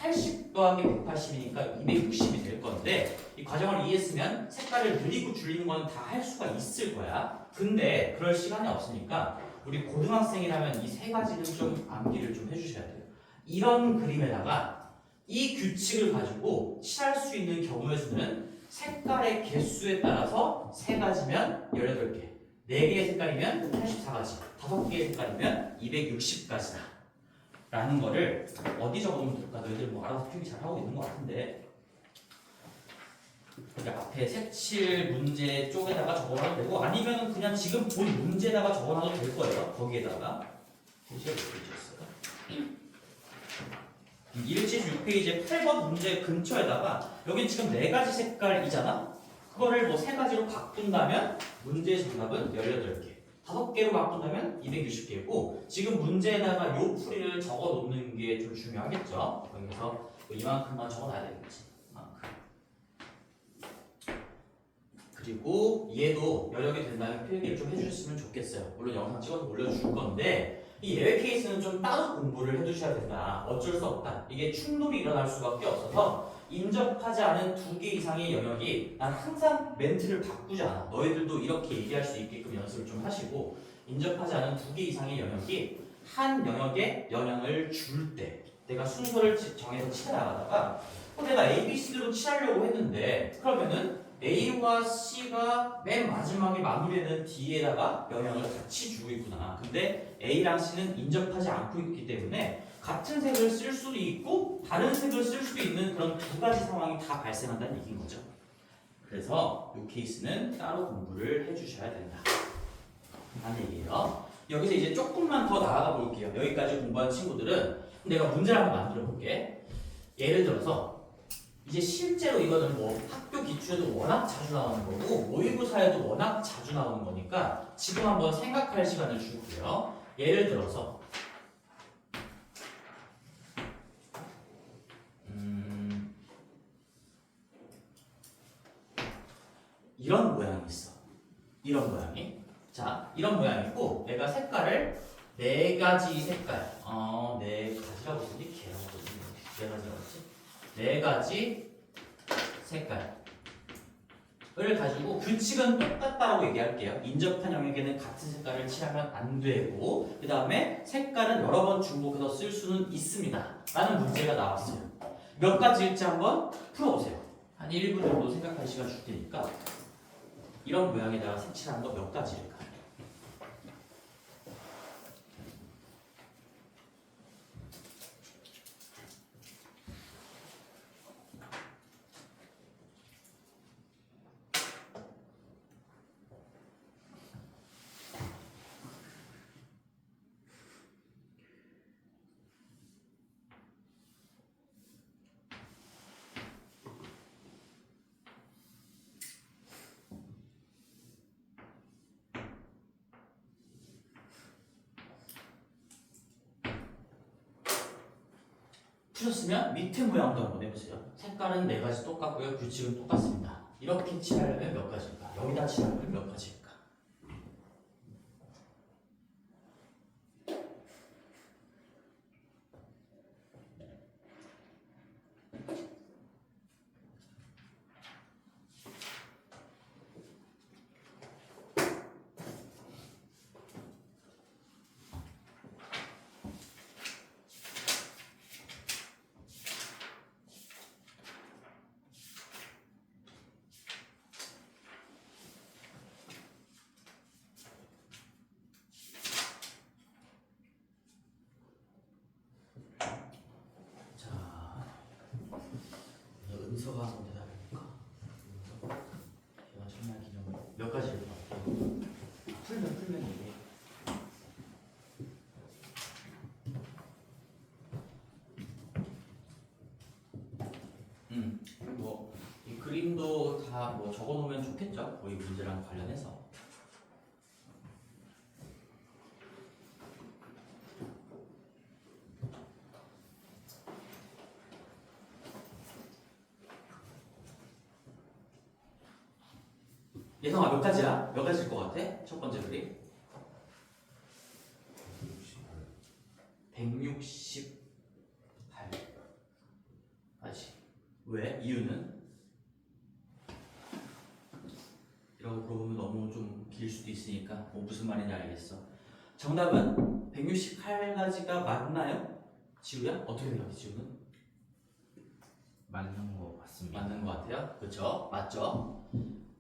80 더하기 180이니까 260이 될 건데 이 과정을 이해했으면 색깔을 늘리고 줄이는 건 다 할 수가 있을 거야. 근데 그럴 시간이 없으니까 우리 고등학생이라면 이 세 가지는 좀 암기를 좀 해주셔야 돼요. 이런 그림에다가 이 규칙을 가지고 칠할 수 있는 경우의 수는 색깔의 개수에 따라서 3가지면 18개, 4개의 색깔이면 84가지, 5개의 색깔이면 260가지다. 라는 거를 어디 적어놓으면 될까? 너희들 뭐 알아서 필기 잘 하고 있는 것 같은데 그러니까 앞에 색칠 문제 쪽에다가 적어놔도 되고 아니면 그냥 지금 본 문제에다가 적어놔도 될 거예요. 거기에다가 문제가 몇 페이지였어요? 176페이지에 8번 문제 근처에다가 여기 지금 4가지 색깔이잖아? 그거를 뭐 3가지로 바꾼다면 문제의 정답은 18개 5개로 바꾼다면 260개고 지금 문제에다가 요 풀이를 적어 놓는 게 좀 중요하겠죠. 여기서 이만큼만 적어 놔야 되겠지. 이만큼. 그리고 얘도 여력이 된다면 필기를 좀 해주셨으면 좋겠어요. 물론 영상 찍어서 올려줄 건데 이 예외 케이스는 좀 따로 공부를 해두셔야 된다. 어쩔 수 없다. 이게 충돌이 일어날 수밖에 없어서 인접하지 않은 2개 이상의 영역이 난 항상 멘트를 바꾸지 않아. 너희들도 이렇게 얘기할 수 있게끔 연습을 좀 하시고 인접하지 않은 2개 이상의 영역이 한 영역에 영향을 줄 때 내가 순서를 정해서 칠해나가다가 내가 A, B, C로 칠하려고 했는데 그러면은 A와 C가 맨 마지막에 마무리되는 D에다가 영향을 같이 주고 있구나. 근데 A랑 C는 인접하지 않고 있기 때문에 같은 색을 쓸 수도 있고 다른 색을 쓸 수도 있는 그런 2가지 상황이 다 발생한다는 얘기인 거죠. 그래서 이 케이스는 따로 공부를 해주셔야 된다 라는 얘기예요. 여기서 이제 조금만 더 나아가 볼게요. 여기까지 공부한 친구들은 내가 문제를 한번 만들어 볼게. 예를 들어서 이제 실제로 이거는 뭐 학교 기출에도 워낙 자주 나오는 거고 모의고사에도 워낙 자주 나오는 거니까 지금 한번 생각할 시간을 줄게요. 예를 들어서 이런 모양이 있어. 이런 모양이. 자, 이런 모양이고 내가 색깔을 4가지 색깔 4가지라고 했더니 개라고 했더니 4가지라고 했지? 4가지 색깔을 가지고 규칙은 똑같다라고 얘기할게요. 인접한 영역에는 같은 색깔을 칠하면 안 되고 그 다음에 색깔은 여러 번 중복해서 쓸 수는 있습니다. 라는 문제가 나왔어요. 몇 가지일지 한번 풀어보세요. 한 1분 정도 생각할 시간 줄 테니까 이런 모양에다가 색칠하는 거 몇 가지일까? 푸셨으면 밑에 모양도 한번 해보세요. 색깔은 4가지 똑같고요. 규칙은 똑같습니다. 이렇게 칠하려면 몇 가지일까? 여기다 칠하려면 몇 가지일까? 은서가 한번 대답해볼까? 제가 정말 기념을 몇 가지를 볼게요. 풀면 이게 뭐 이 그림도 다 뭐 적어놓으면 좋겠죠? 거의 문제랑 관련해서. 예성아 몇 가지야? 몇 가지일 것 같아? 첫 번째 그림 168 아직 왜? 이유는? 이라고 물어보면 너무 좀 길 수도 있으니까 뭐 무슨 말인지 알겠어. 정답은 168가지가 맞나요? 지우야? 어떻게 생각해 지우는? 맞는 거 같습니다. 맞는 것 같아요. 그렇죠? 맞죠?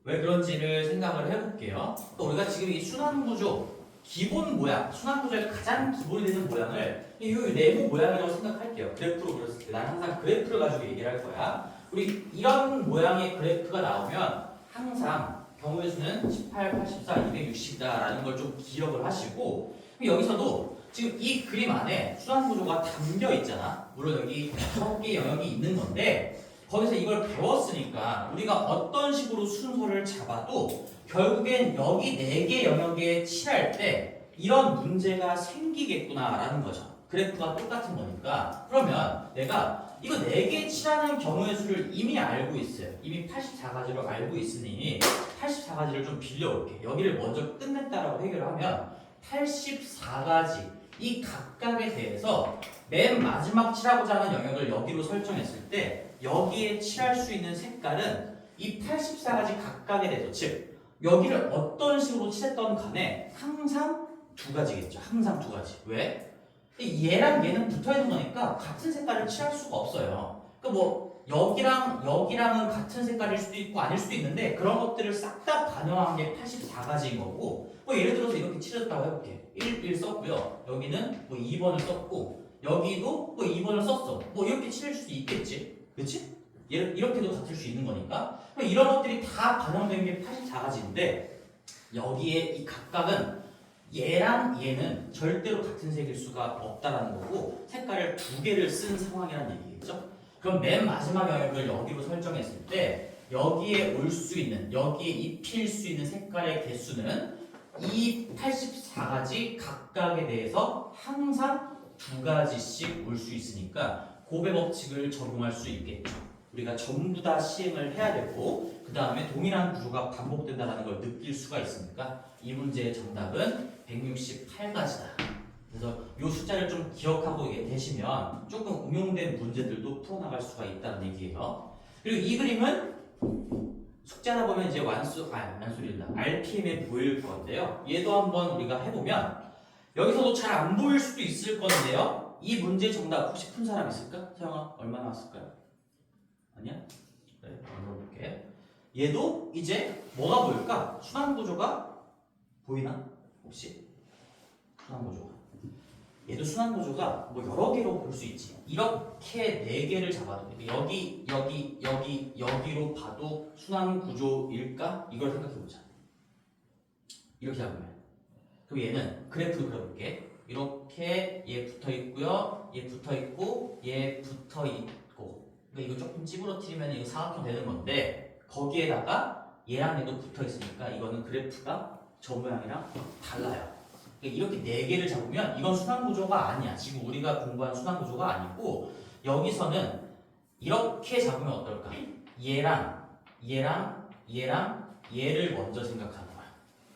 왜 그런지를 생각을 해볼게요. 또 우리가 지금 이 순환구조 기본 모양, 순환구조의 가장 기본이 되는 모양을 이 네모 모양이라고 생각할게요. 그래프로 그렸을 때 난 항상 그래프를 가지고 얘기를 할 거야. 우리 이런 모양의 그래프가 나오면 항상 경우의 수는 18, 84, 260이다라는 걸 좀 기억을 하시고 여기서도 지금 이 그림 안에 순환구조가 담겨 있잖아. 물론 여기 6개 영역이 있는 건데 거기서 이걸 배웠으니까 우리가 어떤 식으로 순서를 잡아도 결국엔 여기 4개 영역에 칠할 때 이런 문제가 생기겠구나라는 거죠. 그래프가 똑같은 거니까. 그러면 내가 이거 4개 칠하는 경우의 수를 이미 알고 있어요. 이미 84가지로 알고 있으니 84가지를 좀 빌려올게. 여기를 먼저 끝냈다라고 해결하면 84가지 이 각각에 대해서 맨 마지막 칠하고자 하는 영역을 여기로 설정했을 때 여기에 칠할 수 있는 색깔은 이 84가지 각각에 대해서 즉 여기를 어떤 식으로 칠했던 간에 항상 2가지겠죠. 항상 2가지. 왜? 얘랑 얘는 붙어있는 거니까 같은 색깔을 칠할 수가 없어요. 그러니까 뭐 여기랑은 같은 색깔일 수도 있고 아닐 수도 있는데 그런 것들을 싹 다 반영한 게 84가지인 거고 뭐 예를 들어서 이렇게 칠했다고 해볼게. 1 썼고요. 여기는 뭐 2번을 썼고 여기도 뭐 2번을 썼어. 뭐 이렇게 칠할 수도 있겠지. 그치? 이렇게도 같을 수 있는 거니까 이런 것들이 다 반영된 게 84가지인데 여기에 이 각각은 얘랑 얘는 절대로 같은 색일 수가 없다라는 거고 색깔을 2개를 쓴 상황이라는 얘기겠죠. 그럼 맨 마지막 영역을 여기로 설정했을 때 여기에 올 수 있는 여기에 입힐 수 있는 색깔의 개수는 이 84가지 각각에 대해서 항상 2가지씩 올 수 있으니까 고배 법칙을 적용할 수 있겠죠. 우리가 전부 다 시행을 해야 되고 그 다음에 동일한 구조가 반복된다는 걸 느낄 수가 있으니까 이 문제의 정답은 168가지다. 그래서 이 숫자를 좀 기억하고 계시면 조금 응용된 문제들도 풀어나갈 수가 있다는 얘기예요. 그리고 이 그림은 숙제하다 보면 이제 완소리다. RPM에 보일 건데요. 얘도 한번 우리가 해보면 여기서도 잘 안 보일 수도 있을 건데요. 이 문제 정답 혹시 푼 사람 있을까? 태영아, 얼마 나왔을까요? 아니야? 그래, 물어볼게. 얘도 이제 뭐가 보일까? 순환 구조가 보이나? 혹시? 순환 구조가. 얘도 순환 구조가 뭐 여러 개로 볼 수 있지. 이렇게 네 개를 잡아도 여기로 봐도 순환 구조일까? 이걸 생각해 보자. 이렇게 잡으면. 그럼 얘는 그래프로 그려볼게. 이렇게 얘 붙어 있고요. 얘 붙어 있고 얘 붙어 있고. 그러니까 이거 조금 찌부러뜨리면 이거 사각형 되는 건데 거기에다가 얘랑 얘도 붙어 있으니까 이거는 그래프가 저 모양이랑 달라요. 그러니까 이렇게 네 개를 잡으면 이건 순환 구조가 아니야. 지금 우리가 공부한 순환 구조가 아니고 여기서는 이렇게 잡으면 어떨까? 얘랑 얘를 먼저 생각하는 거야.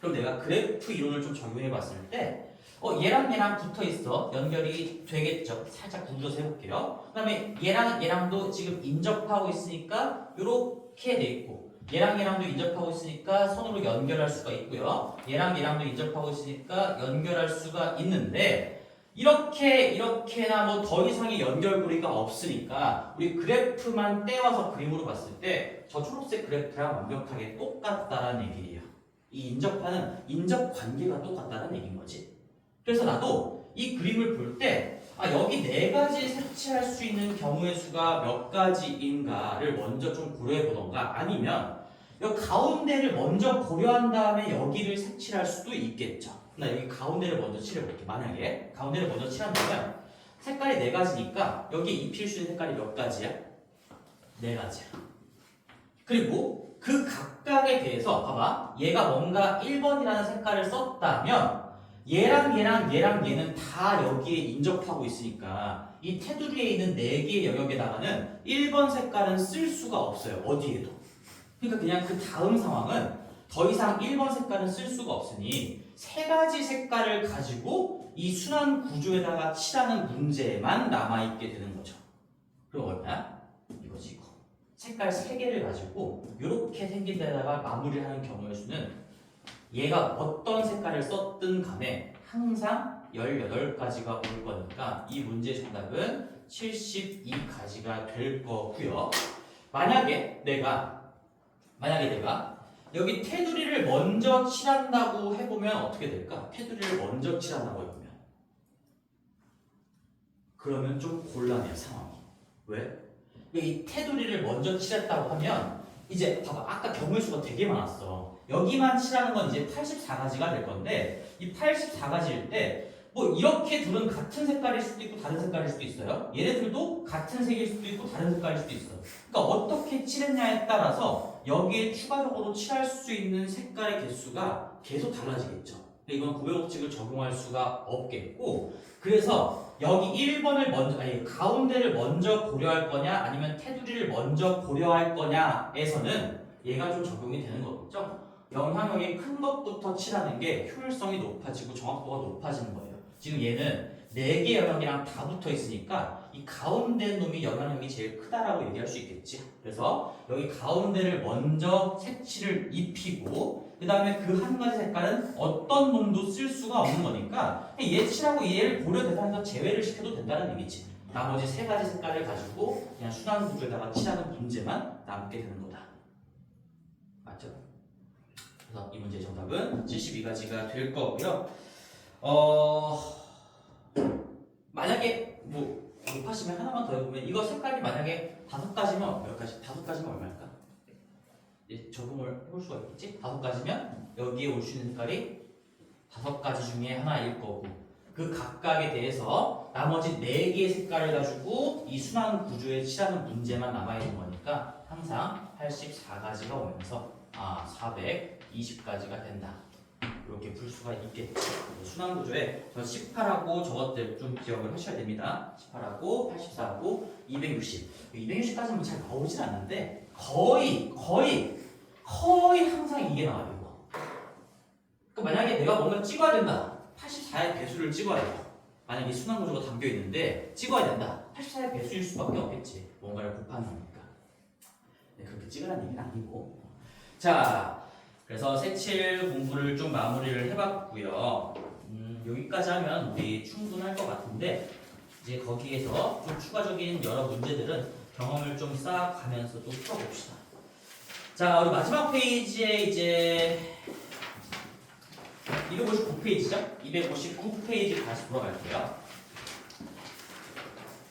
그럼 내가 그래프 이론을 좀 적용해 봤을 때 얘랑 붙어 있어. 연결이 되겠죠. 살짝 구조서 해볼게요. 그 다음에 얘랑도 지금 인접하고 있으니까 이렇게 돼 있고 얘랑도 인접하고 있으니까 선으로 연결할 수가 있고요. 얘랑도 인접하고 있으니까 연결할 수가 있는데 이렇게나 뭐 더 이상의 연결고리가 없으니까 우리 그래프만 떼와서 그림으로 봤을 때 저 초록색 그래프랑 완벽하게 똑같다라는 얘기예요. 이 인접하는 인접 관계가 똑같다는 얘기인 거지. 그래서 나도 이 그림을 볼 때 여기 네 가지 색칠할 수 있는 경우의 수가 몇 가지인가를 먼저 좀 고려해 보던가 아니면 여기 가운데를 먼저 고려한 다음에 여기를 색칠할 수도 있겠죠. 나 여기 가운데를 먼저 칠해볼게. 만약에 가운데를 먼저 칠한다면 색깔이 네 가지니까 여기 입힐 수 있는 색깔이 몇 가지야? 네 가지야. 그리고 그 각각에 대해서 봐봐. 얘가 뭔가 1번이라는 색깔을 썼다면 얘는 다 여기에 인접하고 있으니까 이 테두리에 있는 4개의 영역에다가는 1번 색깔은 쓸 수가 없어요. 어디에도. 그러니까 그냥 그 다음 상황은 더 이상 1번 색깔은 쓸 수가 없으니 세 가지 색깔을 가지고 이 순환 구조에다가 칠하는 문제만 남아있게 되는 거죠. 그럼 얼마야? 이거지 이거. 색깔 3개를 가지고 이렇게 생긴 데다가 마무리를 하는 경우의 수는 얘가 어떤 색깔을 썼든 간에 항상 18가지가 올 거니까 이 문제 정답은 72가지가 될 거고요. 만약에 내가 여기 테두리를 먼저 칠한다고 해보면 어떻게 될까? 테두리를 먼저 칠한다고 해보면 그러면 좀 곤란해요 상황이. 왜? 이 테두리를 먼저 칠했다고 하면 이제 봐봐 아까 경우의 수가 되게 많았어. 여기만 칠하는 건 이제 84가지가 될 건데 이 84가지일 때 뭐 이렇게 둘은 같은 색깔일 수도 있고 다른 색깔일 수도 있어요. 얘네들도 같은 색일 수도 있고 다른 색깔일 수도 있어. 그러니까 어떻게 칠했냐에 따라서 여기에 추가적으로 칠할 수 있는 색깔의 개수가 계속 달라지겠죠. 이건 구별법칙을 적용할 수가 없겠고 그래서 여기 1번을 먼저 가운데를 먼저 고려할 거냐 아니면 테두리를 먼저 고려할 거냐에서는 얘가 좀 적용이 되는 거겠죠. 영향력이 큰 것부터 칠하는 게 효율성이 높아지고 정확도가 높아지는 거예요. 지금 얘는 4개 영역이랑 다 붙어 있으니까 이 가운데 놈이 영향력이 제일 크다라고 얘기할 수 있겠지. 그래서 여기 가운데를 먼저 색칠을 입히고 그 다음에 그 한 가지 색깔은 어떤 놈도 쓸 수가 없는 거니까 얘 칠하고 얘를 고려 대상에서 제외를 시켜도 된다는 얘기지. 나머지 3가지 색깔을 가지고 그냥 순환 구조에다가 칠하는 문제만 남게 되는 거다. 맞죠? 그래서 이 문제의 정답은 72가지가 될 거고요. 만약에 뭐 곱하시면 하나만 더 해보면 이거 색깔이 만약에 5가지면 몇 가지? 5가지면 얼마일까? 적용을 해볼 수가 있겠지? 5가지면 여기에 올 수 있는 색깔이 5가지 중에 하나일 거고 그 각각에 대해서 나머지 4개의 색깔을 가지고 이 순환 구조에 칠하는 문제만 남아있는 거니까 항상 84가지가 오면서 420가지가 된다. 이렇게 풀 수가 있겠죠. 순환 구조에 저 18하고 저것들 좀 기억을 하셔야 됩니다. 18하고 84하고 260. 260까지는 잘 나오진 않는데 거의 항상 이게 나와요. 이거. 그러니까 만약에 내가 뭔가 찍어야 된다. 84의 배수를 찍어야 돼. 만약에 순환 구조가 담겨 있는데 찍어야 된다. 84의 배수일 수밖에 없겠지. 뭔가를 곱하는 거니까. 그렇게 찍으라는 얘기는 아니고. 자, 그래서 색칠 공부를 좀 마무리를 해봤고요. 여기까지 하면 우리 충분할 것 같은데 이제 거기에서 좀 추가적인 여러 문제들은 경험을 좀 쌓아가면서 또 풀어봅시다. 자, 우리 마지막 페이지에 이제 259페이지죠? 259페이지 다시 돌아갈게요.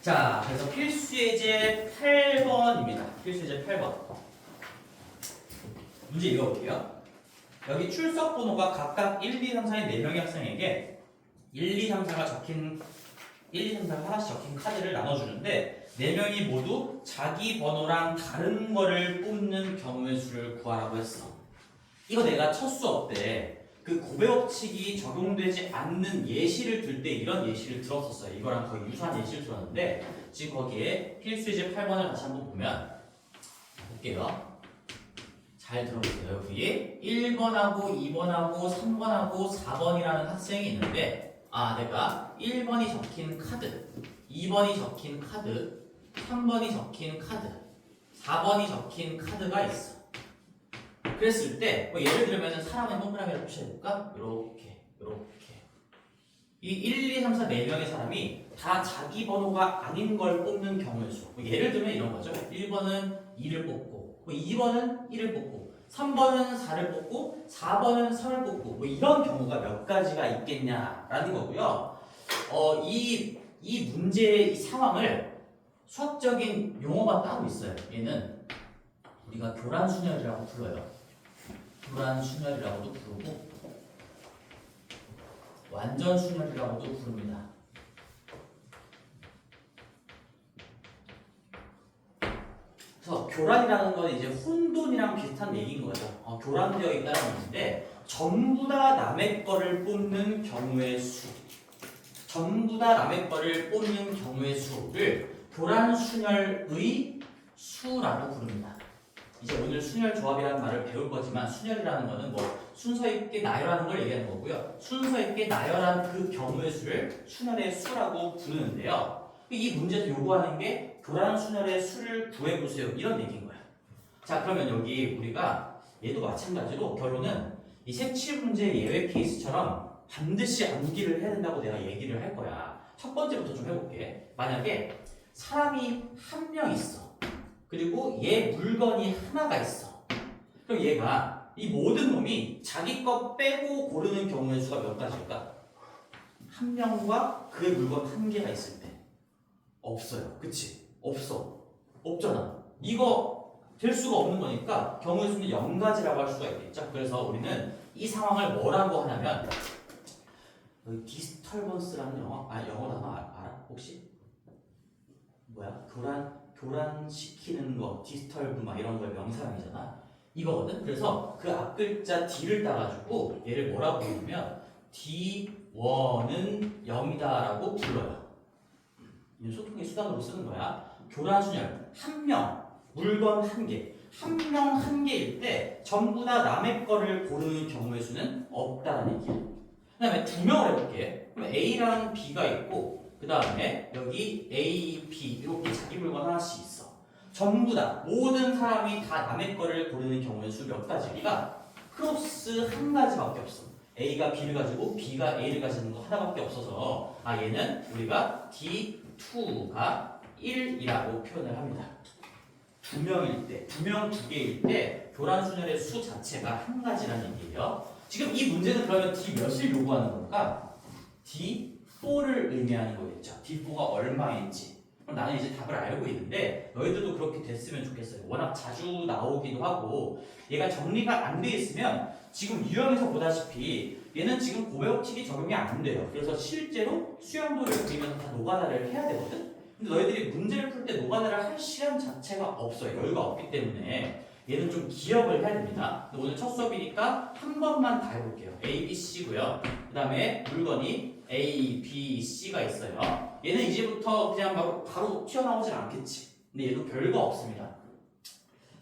자, 그래서 필수예제 8번입니다. 필수예제 8번. 문제 읽어볼게요. 여기 출석 번호가 각각 1, 2, 3, 4의 4명의 학생에게 1, 2, 3, 4가 적힌 1, 2, 3, 4가 하나씩 적힌 카드를 나눠주는데 4명이 모두 자기 번호랑 다른 거를 뽑는 경우의 수를 구하라고 했어. 이거 내가 첫 수업 때 그 곱배법칙이 적용되지 않는 예시를 들 때 이런 예시를 들었었어요. 이거랑 거의 유사한 예시를 들었는데 지금 거기에 필수예제 8번을 다시 한번 보면 볼게요. 잘 들어보세요. 여기 1번하고 2번하고 3번하고 4번이라는 학생이 있는데 내가 1번이 적힌 카드, 2번이 적힌 카드, 3번이 적힌 카드, 4번이 적힌 카드가 있어. 그랬을 때 뭐 예를 들면 사람의 동그라미를 표시해볼까? 이렇게 이 1, 2, 3, 4, 4명의 사람이 다 자기 번호가 아닌 걸 뽑는 경우의 수. 뭐 예를 들면 이런 거죠. 1번은 2를 뽑고 2번은 1을 뽑고 3번은 4를 뽑고 4번은 3을 뽑고 뭐 이런 경우가 몇 가지가 있겠냐라는 거고요. 이 문제의 이 상황을 수학적인 용어가 따로 있어요. 얘는 우리가 교란순열이라고 불러요. 교란순열이라고도 부르고 완전순열이라고도 부릅니다. 그래서 교란이라는 건 이제 혼돈이랑 비슷한 얘기인 거죠. 교란되어 있다는 얘기인데 전부 다 남의 거를 뽑는 경우의 수, 전부 다 남의 거를 뽑는 경우의 수를 교란순열의 수라고 부릅니다. 이제 오늘 순열 조합이라는 말을 배울 거지만 순열이라는 거는 뭐 순서 있게 나열하는 걸 얘기하는 거고요. 순서 있게 나열한 그 경우의 수를 순열의 수라고 부르는데요. 이 문제에서 요구하는 게 교란순열의 수를 구해보세요. 이런 얘기인 거예요. 자, 그러면 여기 우리가 얘도 마찬가지로 결론은 이 색칠 문제 예외 케이스처럼 반드시 암기를 해야 된다고 내가 얘기를 할 거야. 첫 번째부터 좀 해볼게. 만약에 사람이 한 명 있어. 그리고 얘 물건이 하나가 있어. 그럼 얘가 이 모든 놈이 자기 거 빼고 고르는 경우의 수가 몇 가지일까? 한 명과 그의 물건 한 개가 있을 때 없어요. 그치? 없어. 없잖아. 이거 될 수가 없는 거니까 경우의 수는 0가지라고 할 수가 있겠죠. 그래서 우리는 이 상황을 뭐라고 하냐면 디스털번스라는 영어? 영어 단어 알아? 혹시? 뭐야? 교란시키는 거, 디스털브 막 이런 걸 명사형이잖아. 이거거든. 그래서 그 앞글자 D를 따가지고 얘를 뭐라고 부르냐면 D1은 0이다라고 불러요. 이는 소통의 수단으로 쓰는 거야. 교란순열 한 명, 물건 한 개, 한 명 한 개일 때 전부 다 남의 거를 고르는 경우의 수는 없다는 얘기야. 그 다음에 두 명을 해볼게. 그럼 A랑 B가 있고 그 다음에 여기 A, B 이렇게 자기 물건 하나씩 있어. 전부 다 모든 사람이 다 남의 거를 고르는 경우의 수 몇 가지가 크로스 한 가지밖에 없어. A가 B를 가지고 B가 A를 가지는 거 하나밖에 없어서 얘는 우리가 D2가 1이라고 표현을 합니다. 두 명일 때, 두 명 두 개일 때 교란순열의 수 자체가 한 가지라는 얘기예요. 지금 이 문제는 그러면 D 몇을 요구하는 걸까? D4를 의미하는 거겠죠. D4가 얼마인지. 그럼 나는 이제 답을 알고 있는데 너희들도 그렇게 됐으면 좋겠어요. 워낙 자주 나오기도 하고 얘가 정리가 안 돼 있으면 지금 유형에서 보다시피 얘는 지금 곱배법칙이 적용이 안 돼요. 그래서 실제로 수영도를 그리면서 다 노가다를 해야 되거든. 근데 너희들이 문제를 풀 때 노가다를 할 시간 자체가 없어요. 여유가 없기 때문에 얘는 좀 기억을 해야 됩니다. 근데 오늘 첫 수업이니까 한 번만 다 해볼게요. A, B, C고요. 그 다음에 물건이 A, B, C가 있어요. 얘는 이제부터 그냥 바로 튀어나오진 않겠지. 근데 얘도 별거 없습니다.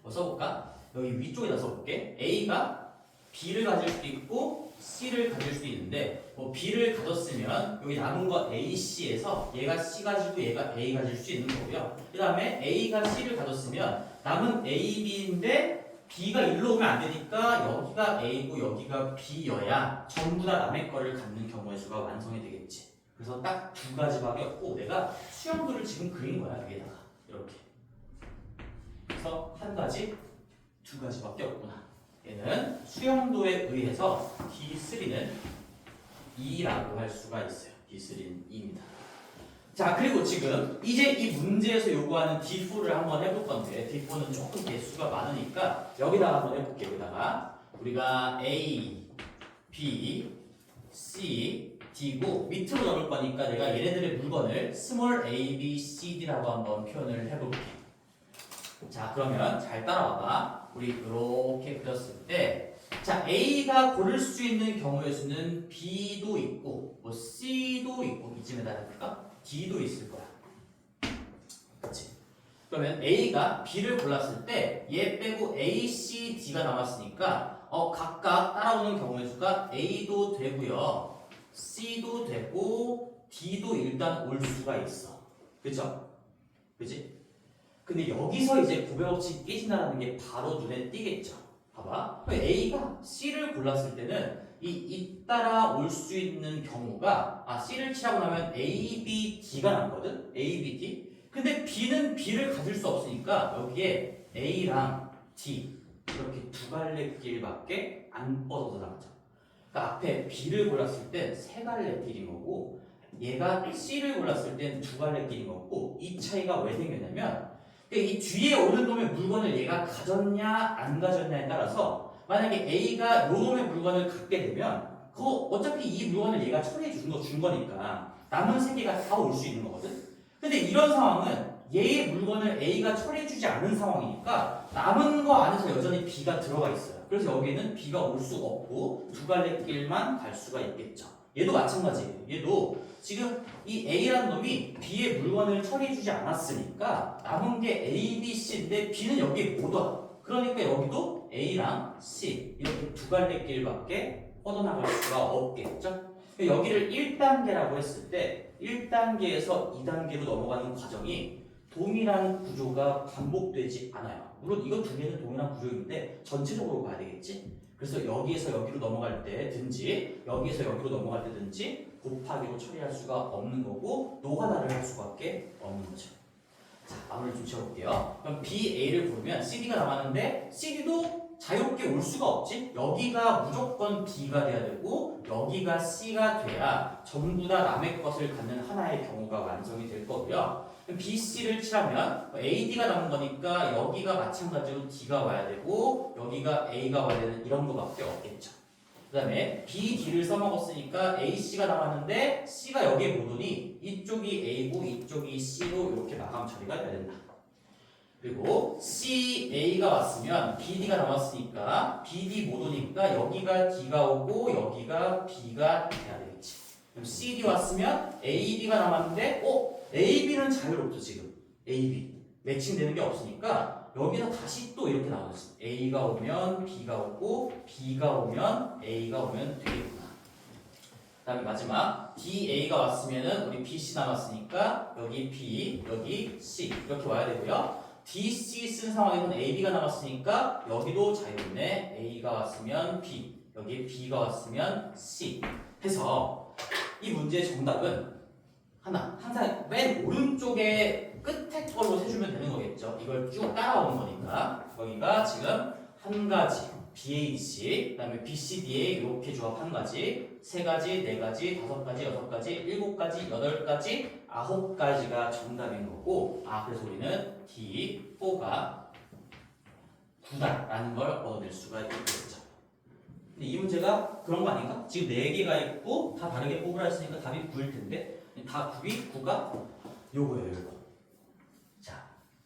뭐 써볼까? 여기 위쪽에다 써볼게. A가 B를 가질 수도 있고 C를 가질 수도 있는데 뭐 B를 가졌으면 여기 남은 거 A, C에서 얘가 C 가지고 얘가 A 가질 수 있는 거고요. 그 다음에 A가 C를 가졌으면 남은 A, B인데 B가 일로 오면 안 되니까 여기가 A고 여기가 B여야 전부 다 남의 거를 갖는 경우의 수가 완성이 되겠지. 그래서 딱 두 가지밖에 없고 내가 수렴도를 지금 그린 거야 여기다가 이렇게. 그래서 한 가지, 두 가지밖에 없구나. 얘는 수렴도에 의해서 D3는 2라고 할 수가 있어요. D3는 2입니다. 자, 그리고 지금 이제 이 문제에서 요구하는 D4를 한번 해볼 건데 D4는 조금 개수가 많으니까 여기다가 한번 해볼게요. 여기다가 우리가 A, B, C, D고 밑으로 적을 거니까 내가 얘네들의 물건을 스몰 a, b, c, d라고 한번 표현을 해볼게. 자, 그러면 잘 따라와봐. 우리 이렇게 그렸을 때 자, A가 고를 수 있는 경우의 수는 B도 있고 뭐 C도 있고 이쯤에다 해볼까? D도 있을 거야. 그치? 그러면 A가 B를 골랐을 때 얘 빼고 A, C, D가 남았으니까 각각 따라오는 경우의 수가 A도 되고요. C도 되고 D도 일단 올 수가 있어. 그쵸? 그치? 근데 여기서 이제 구별법칙이 깨진다는 게 바로 눈에 띄겠죠. 봐봐. A가 C를 골랐을 때는 잇따라 올 수 있는 경우가 C를 칠하고 나면 A, B, D가 남거든? A, B, D. 근데 B는 B를 가질 수 없으니까 여기에 A랑 D 이렇게 두 갈래 길밖에 안 뻗어서 나가죠. 그러니까 앞에 B를 골랐을 땐 세 갈래 길인 거고 얘가 C를 골랐을 땐 두 갈래 길인 거고 이 차이가 왜 생겼냐면 이 뒤에 오는 놈의 물건을 얘가 가졌냐 안 가졌냐에 따라서 만약에 A가 요 놈의 물건을 갖게 되면 그거 어차피 이 물건을 얘가 처리해 준 거니까 남은 세 개가 다 올 수 있는 거거든. 근데 이런 상황은 얘의 물건을 A가 처리해 주지 않은 상황이니까 남은 거 안에서 여전히 B가 들어가 있어요. 그래서 여기에는 B가 올 수가 없고 두 갈래 길만 갈 수가 있겠죠. 얘도 마찬가지예요. 얘도 지금 이 A라는 놈이 B의 물건을 처리해주지 않았으니까 남은 게 A, B, C인데 B는 여기에 못 와. 그러니까 여기도 A랑 C 이렇게 두 갈래 길밖에 뻗어나갈 수가 없겠죠. 여기를 1단계라고 했을 때 1단계에서 2단계로 넘어가는 과정이 동일한 구조가 반복되지 않아요. 물론 이거 두 개는 동일한 구조인데 전체적으로 봐야 되겠지. 그래서 여기에서 여기로 넘어갈 때든지 여기에서 여기로 넘어갈 때든지 곱하기로 처리할 수가 없는 거고 노가다를 할 수밖에 없는 거죠. 자, 마무리 좀 지어볼게요. 그럼 B, A를 고르면 CD가 남았는데 CD도 자유롭게 올 수가 없지. 여기가 무조건 B가 돼야 되고 여기가 C가 돼야 전부 다 남의 것을 갖는 하나의 경우가 완성이 될 거고요. B, C를 칠하면 AD가 남은 거니까 여기가 마찬가지로 D가 와야 되고 여기가 A가 와야 되는 이런 거밖에 없겠죠. 그 다음에 B, D를 써먹었으니까 A, C가 남았는데 C가 여기에 못 오니 이쪽이 A고 이쪽이 C로 이렇게 마감 처리가 돼야 된다. 그리고 C, A가 왔으면 BD가 남았으니까 BD 못 오니까 여기가 D가 오고 여기가 B가 돼야 되겠지. 그럼 CD 왔으면 AB가 남았는데 AB는 자유롭죠 지금. AB 매칭되는 게 없으니까 여기서 다시 또 이렇게 나오겠어. A가 오면 B가 오고 B가 오면 A가 오면 되겠구나. 그 다음에 마지막 DA가 왔으면은 우리 BC 남았으니까 여기 B, 여기 C 이렇게 와야 되고요. DC 쓴 상황에서는 AB가 남았으니까 여기도 자유롭네. A가 왔으면 B, 여기 B가 왔으면 C 해서 이 문제의 정답은 항상 맨 오른쪽에 끝에 걸로 세주면 되는 거겠죠. 이걸 쭉 따라오는 거니까 여기가 지금 한 가지 BAC, 그 다음에 BCDA 이렇게 조합 한 가지, 세 가지, 네 가지, 다섯 가지, 여섯 가지, 일곱 가지, 여덟 가지, 아홉 가지가 정답인 거고, 그래서 우리는 D4가 9다라는 걸 얻어낼 수가 있겠죠. 근데 이 문제가 그런 거 아닌가? 지금 네 개가 있고 다 다르게 뽑으라 했으니까 답이 9일 텐데 다 9가 요거예요, 요거. 자,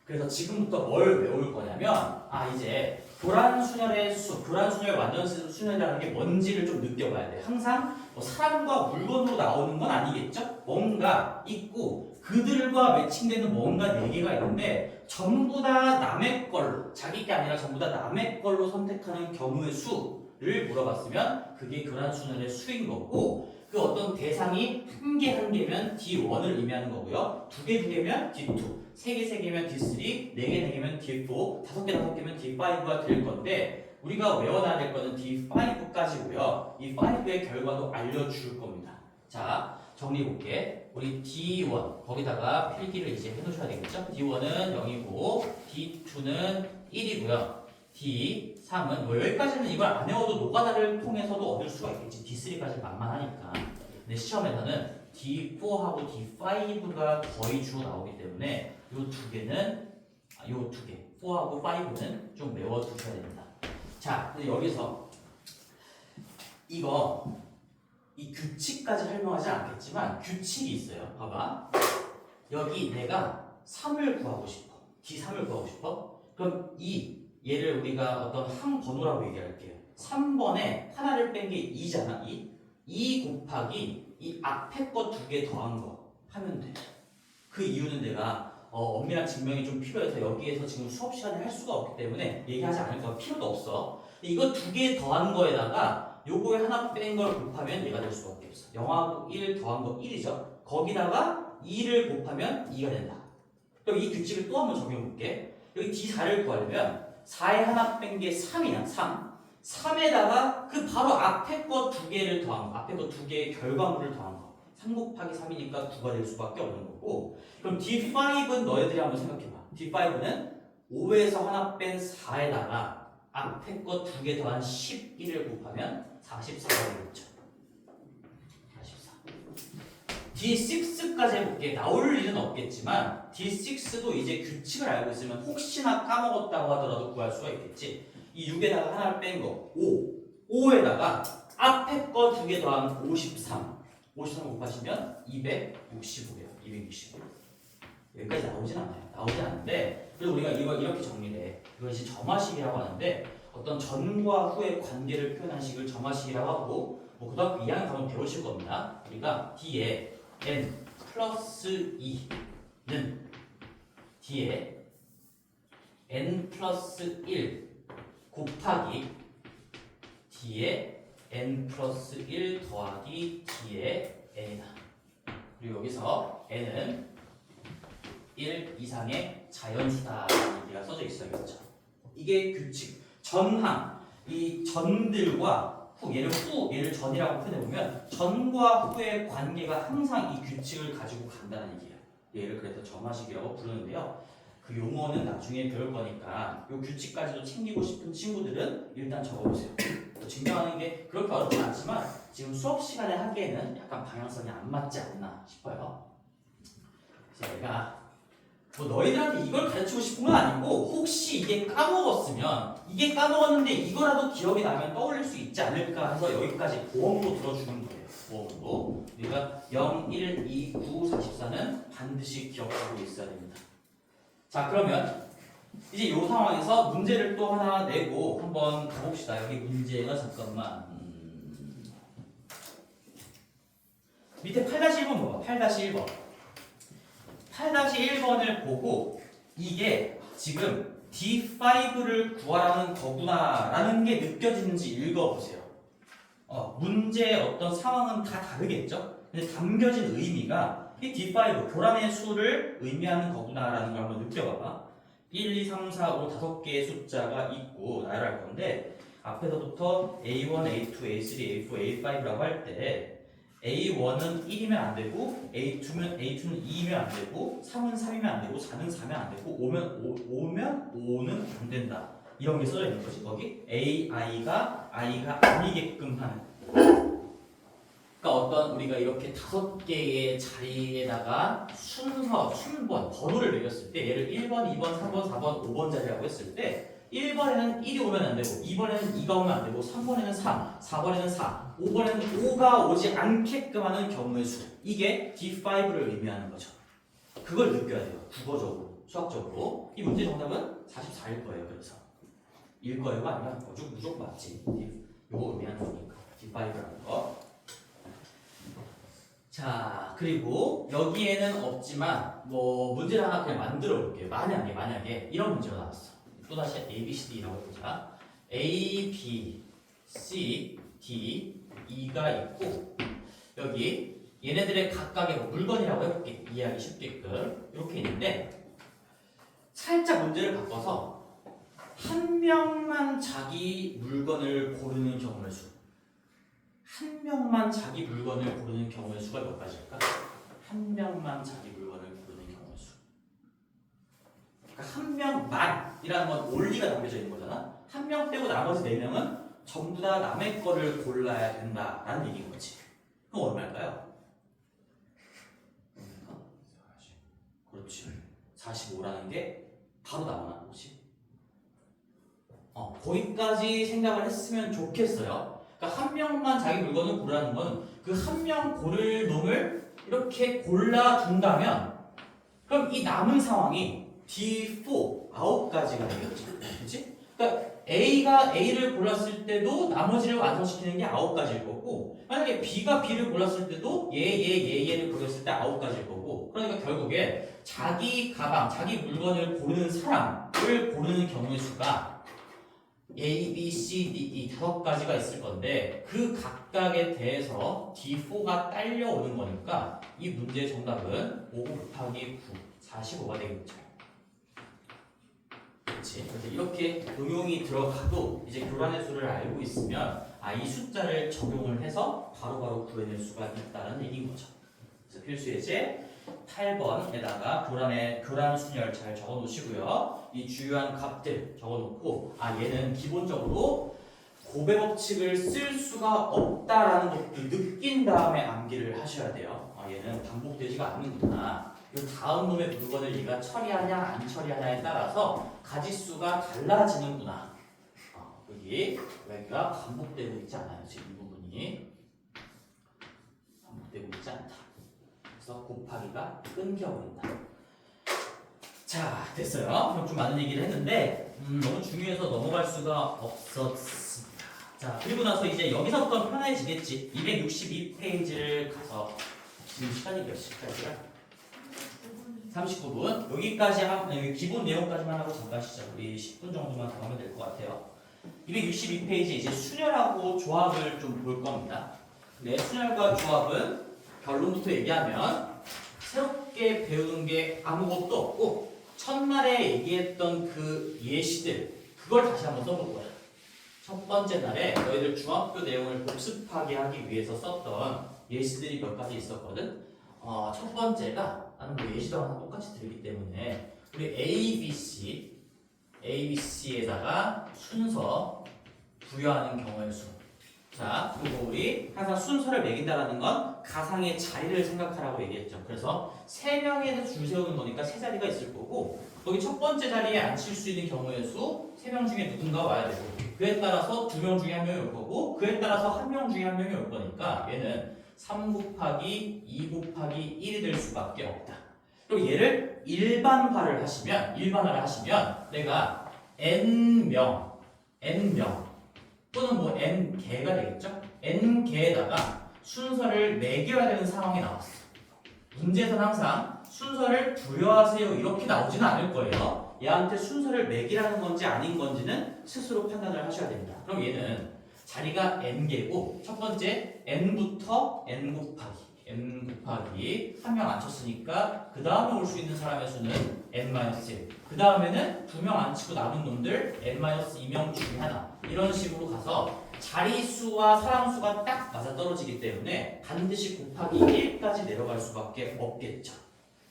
그래서 지금부터 뭘 외울 거냐면 이제 교란순열의 교란순열 완전순열이라는 게 뭔지를 좀 느껴봐야 돼. 항상 뭐 사람과 물건으로 나오는 건 아니겠죠? 뭔가 있고 그들과 매칭되는 뭔가 4개가 있는데 전부 다 남의 걸로, 자기 게 아니라 전부 다 남의 걸로 선택하는 경우의 수를 물어봤으면 그게 교란순열의 수인 거고, 그 어떤 대상이 한 개 한 개면 D1을 의미하는 거고요. 두 개면 D2, 세 개면 D3, 네 개면 D4, 다섯 개면 D5가 될 건데 우리가 외워놔야 될 거는 D5까지고요. 이 5의 결과도 알려줄 겁니다. 자, 정리해볼게. 우리 D1 거기다가 필기를 이제 해놓으셔야 되겠죠? D1은 0이고 D2는 1이고요. D3은 뭐 여기까지는 이걸 안 외워도 노가다를 통해서도 얻을 수가 있겠지. D3까지 만만하니까. 근데 시험에서는 D4하고 D5가 거의 주로 나오기 때문에 요 두 개는 요 두 개, 4하고 5는 좀 외워두셔야 됩니다. 자, 근데 여기서 이 규칙까지 설명하지 않겠지만 규칙이 있어요. 봐봐. 여기 내가 3을 구하고 싶어. D3을 구하고 싶어. 그럼 얘를 우리가 어떤 한 번호라고 얘기할게요. 3번에 하나를 뺀 게 2잖아. 2 곱하기 이 앞에 거 두 개 더한 거 하면 돼. 그 이유는 내가 엄밀한 증명이 좀 필요해서 여기에서 지금 수업 시간에 할 수가 없기 때문에 얘기하지 않을 거 필요도 없어. 이거 두 개 더한 거에다가 요거에 하나 뺀 걸 곱하면 얘가 될 수밖에 없어. 0하고 1 더한 거 1이죠. 거기다가 2를 곱하면 2가 된다. 그럼 이 규칙을 또 한번 적용해 볼게. 여기 D4를 구하려면 4에 하나 뺀 게 3이야. 3에다가 그 바로 앞에 거 두 개를 더한 거, 앞에 거 두 개의 결과물을 더한 거. 3 곱하기 3이니까 9가 될 수밖에 없는 거고. 그럼 D5는 너희들이 한번 생각해봐. D5는 5에서 하나 뺀 4에다가 앞에 거 두 개 더한 11을 곱하면 44가 되겠죠. 44. D6까지 해볼게. 나올 일은 없겠지만 D6도 이제 규칙을 알고 있으면 혹시나 까먹었다고 하더라도 구할 수가 있겠지. 이 6에다가 하나를 뺀 거 5에다가 앞에 거 두 개 더한 53 곱하시면 265예요. 265. 여기까지 나오진 않아요. 나오지 않는데 그래서 우리가 이걸 이렇게 정리해. 이것이 점화식이라고 하는데 어떤 전과 후의 관계를 표현한 식을 점화식이라고 하고 뭐 고등학교 2학년 가면 배우실 겁니다. 우리가 뒤에 n 플러스 2는 뒤에 n 플러스 1 곱하기 뒤에 n 플러스 1 더하기 뒤에 n이다. 그리고 여기서 n은 1 이상의 자연수다라는 얘기가 써져 있어요. 그렇죠? 이게 규칙. 전항. 이 전들과 후, 얘를 전이라고 표현해보면 전과 후의 관계가 항상 이 규칙을 가지고 간다는 얘기예요. 얘를 그래서 점화식이라고 부르는데요. 그 용어는 나중에 배울 거니까 이 규칙까지도 챙기고 싶은 친구들은 일단 적어보세요. 또 증명하는 게 그렇게 어렵진 않지만 지금 수업 시간에 하기에는 약간 방향성이 안 맞지 않나 싶어요. 그래서 내가 뭐 너희들한테 이걸 가르치고 싶은 건 아니고 혹시 이게 까먹었는데 이거라도 기억이 나면 떠올릴 수 있지 않을까 해서 여기까지 보험으로 들어주는 거예요. 보험으로. 그러니까 0, 1, 2, 9, 44는 반드시 기억하고 있어야 됩니다. 자, 그러면 이제 이 상황에서 문제를 또 하나 내고 한번 가봅시다. 여기 문제가 잠깐만 밑에 8-1번 봐봐. 8-1번 8-1번을 보고 이게 지금 D5를 구하라는 거구나라는 게 느껴지는지 읽어보세요. 문제의 어떤 상황은 다 다르겠죠? 근데 담겨진 의미가 이 D5, 교란의 수를 의미하는 거구나라는 걸 한번 느껴봐봐. 1, 2, 3, 4, 5, 5개의 숫자가 있고 나열할 건데 앞에서부터 A1, A2, A3, A4, A5라고 할 때 A1은 1이면 안 되고 A2는 2이면 안 되고 3은 3이면 안 되고 4는 4면 안 되고 5면 5는 안 된다. 이런 게 써져 있는 거지. 거기 I가 아니게끔 하는. 그러니까 어떤 우리가 이렇게 5개의 자리에다가 순번, 번호를 매겼을 때 얘를 1번, 2번, 3번, 4번, 5번 자리라고 했을 때 1번에는 1이 오면 안 되고 2번에는 2가 오면 안 되고 3번에는 3, 4번에는 4, 5번에는 5가 오지 않게끔 하는 경우의 수. 이게 D5를 의미하는 거죠. 그걸 느껴야 돼요. 국어적으로, 수학적으로. 이 문제 정답은 44일 거예요. 그래서 일 거예요가 아니라 무조건 맞지. 요거 의미하는 거니까 D5라는 거. 자, 그리고 여기에는 없지만 뭐 문제를 하나 그냥 만들어 볼게요. 만약에 이런 문제가 나왔어. 또다시 A, B, C, D라고 해보자. A, B, C, D, E가 있고 여기 얘네들의 각각의 뭐 물건이라고 해볼게. 이해하기 쉽게끔 이렇게 있는데 살짝 문제를 바꿔서 한 명만 자기 물건을 고르는 경우의 수. 한 명만 자기 물건을 고르는 경우의 수가 몇 가지일까? 한 명만 자기 물건을 고르는 경우의 수. 그러니까 한 명만이라는 건 only가 남겨져 있는 거잖아. 한 명 빼고 나머지 4명은 전부 다 남의 거를 골라야 된다라는 얘기인 거지. 그럼 얼마일까요? 그렇지. 45라는 게 바로 나오는 거지. 거기까지 생각을 했으면 좋겠어요. 그러니까 한 명만 자기 물건을 고르라는 건 그 한 명 고를 놈을 이렇게 골라둔다면 그럼 이 남은 상황이 D4 9가지가 되겠지. 그렇지? 그러니까 A가 A를 골랐을 때도 나머지를 완성시키는 게 9가지일 거고 만약에 B가 B를 골랐을 때도 얘를 골랐을 때 9가지일 거고 그러니까 결국에 자기 가방, 자기 물건을 고르는 사람을 고르는 경우의 수가 A, B, C, D, E 5가지가 있을 건데 그 각각에 대해서 D4가 딸려오는 거니까 이 문제의 정답은 5 곱하기 9, 45가 되겠죠. 그렇지? 그래서 이렇게 응용이 들어가도 이제 교란의 수를 알고 있으면 이 숫자를 적용을 해서 바로바로 구해낼 수가 있다는 얘기인 거죠. 그래서 필수 예제 8번에다가 교란 순열 잘 적어 놓으시고요. 이 주요한 값들 적어 놓고 얘는 기본적으로 고배 법칙을 쓸 수가 없다라는 것도 느낀 다음에 암기를 하셔야 돼요. 얘는 반복되지가 않는구나. 이 다음 놈의 물건을 얘가 처리하냐 안 처리하냐에 따라서 가지수가 달라지는구나. 여기가 반복되고 있지 않아요. 지금 이 부분이 반복되고 있지 않다. 그래서 곱하기가 끊겨버린다. 자, 됐어요. 그럼 좀 많은 얘기를 했는데 너무 중요해서 넘어갈 수가 없었습니다. 자, 그리고 나서 이제 여기서부터 편해지겠지. 262페이지를 가서 지금 시간이 몇 시까지야? 39분. 여기 기본 내용까지만 하고 잠깐 시작. 우리 10분 정도만 더 하면 될 것 같아요. 262페이지 이제 순열하고 조합을 좀 볼 겁니다. 네, 순열과 조합은 결론부터 얘기하면 새롭게 배우는 게 아무것도 없고 첫날에 얘기했던 그 예시들 그걸 다시 한번 써볼 거야. 첫 번째 날에 너희들 중학교 내용을 복습하게 하기 위해서 썼던 예시들이 몇 가지 있었거든. 첫 번째가 나는 뭐 예시도 하나 똑같이 들기 때문에 우리 ABC에다가 순서 부여하는 경우의 수. 자, 그리고 우리 항상 순서를 매긴다라는 건 가상의 자리를 생각하라고 얘기했죠. 그래서 3명에서 줄 세우는 거니까 3자리가 있을 거고 거기 첫 번째 자리에 앉힐 수 있는 경우의 수 3명 중에 누군가 와야 되고 그에 따라서 2명 중에 1명이 올 거고 그에 따라서 1명 중에 1명이 올 거니까 얘는 3 곱하기 2 곱하기 1이 될 수밖에 없다. 그리고 얘를 일반화를 하시면 내가 n명 또는 뭐 n개가 되겠죠? n개에다가 순서를 매겨야 되는 상황이 나왔어. 문제에서는 항상 순서를 부여하세요 이렇게 나오지는 않을 거예요. 얘한테 순서를 매기라는 건지 아닌 건지는 스스로 판단을 하셔야 됩니다. 그럼 얘는 자리가 n개고 첫 번째 n부터 n 곱하기 한 명 앉혔으니까 그 다음에 올 수 있는 사람의 수는 n-1 그 다음에는 2명 앉히고 남은 놈들 n-2명 중에 하나 이런 식으로 가서 자리수와 사람수가 딱 맞아떨어지기 때문에 반드시 곱하기 1까지 내려갈 수밖에 없겠죠.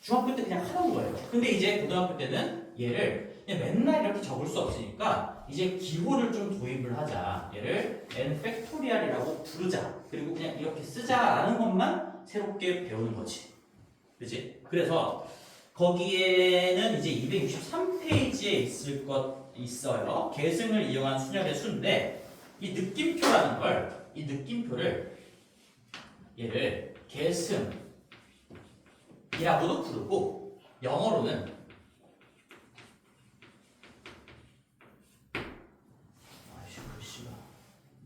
중학교 때 그냥 하던 거예요. 근데 이제 고등학교 때는 얘를 그냥 맨날 이렇게 적을 수 없으니까 이제 기호를 좀 도입을 하자. 얘를 n 팩토리얼이라고 부르자. 그리고 그냥 이렇게 쓰자라는 것만 새롭게 배우는 거지. 그치? 그래서 거기에는 이제 263페이지에 있어요. 계승을 이용한 순열의 수인데 이 느낌표를 얘를 계승이라고도 부르고 영어로는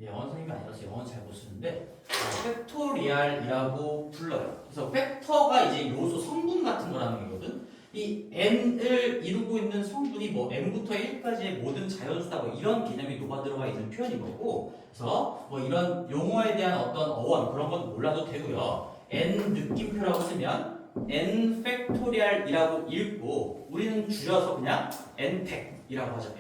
영어 선생님이 아니라서 영어는 잘 못 쓰는데 팩토리얼이라고 불러요. 그래서 팩터가 이제 요소 성분 같은 거라는 거거든. 이 n을 이루고 있는 성분이 뭐 n부터 1까지의 모든 자연수다 뭐 이런 개념이 녹아 들어가 있는 표현인 거고, 그래서 뭐 이런 용어에 대한 어떤 어원 그런 건 몰라도 되고요. n 느낌표라고 쓰면 n 팩토리얼이라고 읽고 우리는 줄여서 그냥 n팩이라고 하죠.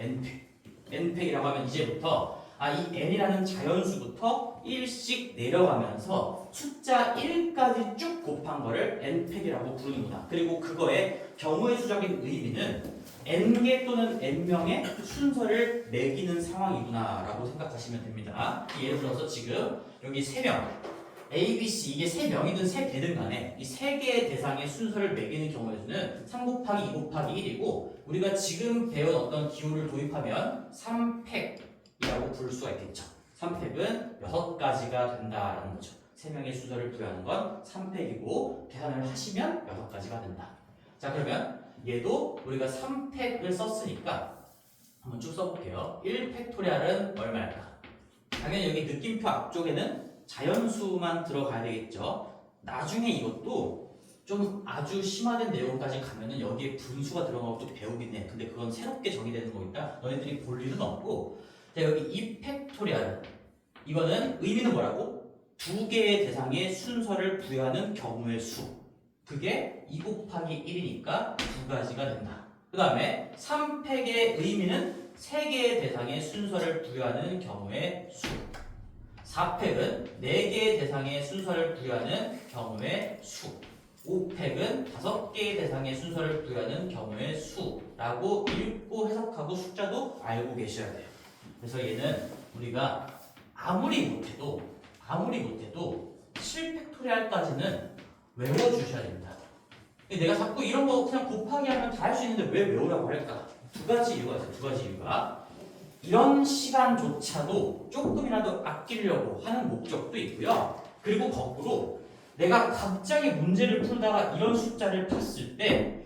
n팩이라고 하면 이제부터 이 n이라는 자연수부터 1씩 내려가면서 숫자 1까지 쭉 곱한 거를 n팩이라고 부르는구나. 그리고 그거의 경우의 수적인 의미는 n개 또는 n명의 순서를 매기는 상황이구나 라고 생각하시면 됩니다. 예를 들어서 지금 여기 3명 A, B, C 이게 3명이든 3개든 간에 이 3개의 대상의 순서를 매기는 경우의 수는 3 곱하기 2 곱하기 1이고 우리가 지금 배운 어떤 기호를 도입하면 3팩이라고 부를 수가 있겠죠. 3팩은 6가지가 된다라는 거죠. 3명의 순서를 부여하는 건 3팩이고 계산을 하시면 6가지가 된다. 자, 그러면 얘도 우리가 3팩을 썼으니까 한번 쭉 써볼게요. 1팩토리얼은 얼마일까? 당연히 여기 느낌표 앞쪽에는 자연수만 들어가야 되겠죠. 나중에 이것도 좀 아주 심화된 내용까지 가면은 여기에 분수가 들어가고 또 배우긴 해. 근데 그건 새롭게 정의되는 거니까 너희들이 볼 일은 없고. 자, 여기 2팩토리얼 이거는 의미는 뭐라고? 2개의 대상의 순서를 부여하는 경우의 수. 그게 2 곱하기 1이니까 2가지가 된다. 그 다음에 3팩의 의미는 3개의 대상의 순서를 부여하는 경우의 수. 4팩은 4개의 대상의 순서를 부여하는 경우의 수. 5팩은 5개의 대상의 순서를 부여하는 경우의 수라고 읽고 해석하고 숫자도 알고 계셔야 돼요. 그래서 얘는 우리가 아무리 못해도 7팩토리얼까지는 외워주셔야 됩니다. 내가 자꾸 이런 거 그냥 곱하기 하면 다 할 수 있는데 왜 외우라고 할까? 2가지 이유가 있어요. 2가지 이유가. 이런 시간조차도 조금이라도 아끼려고 하는 목적도 있고요. 그리고 거꾸로 내가 갑자기 문제를 풀다가 이런 숫자를 봤을 때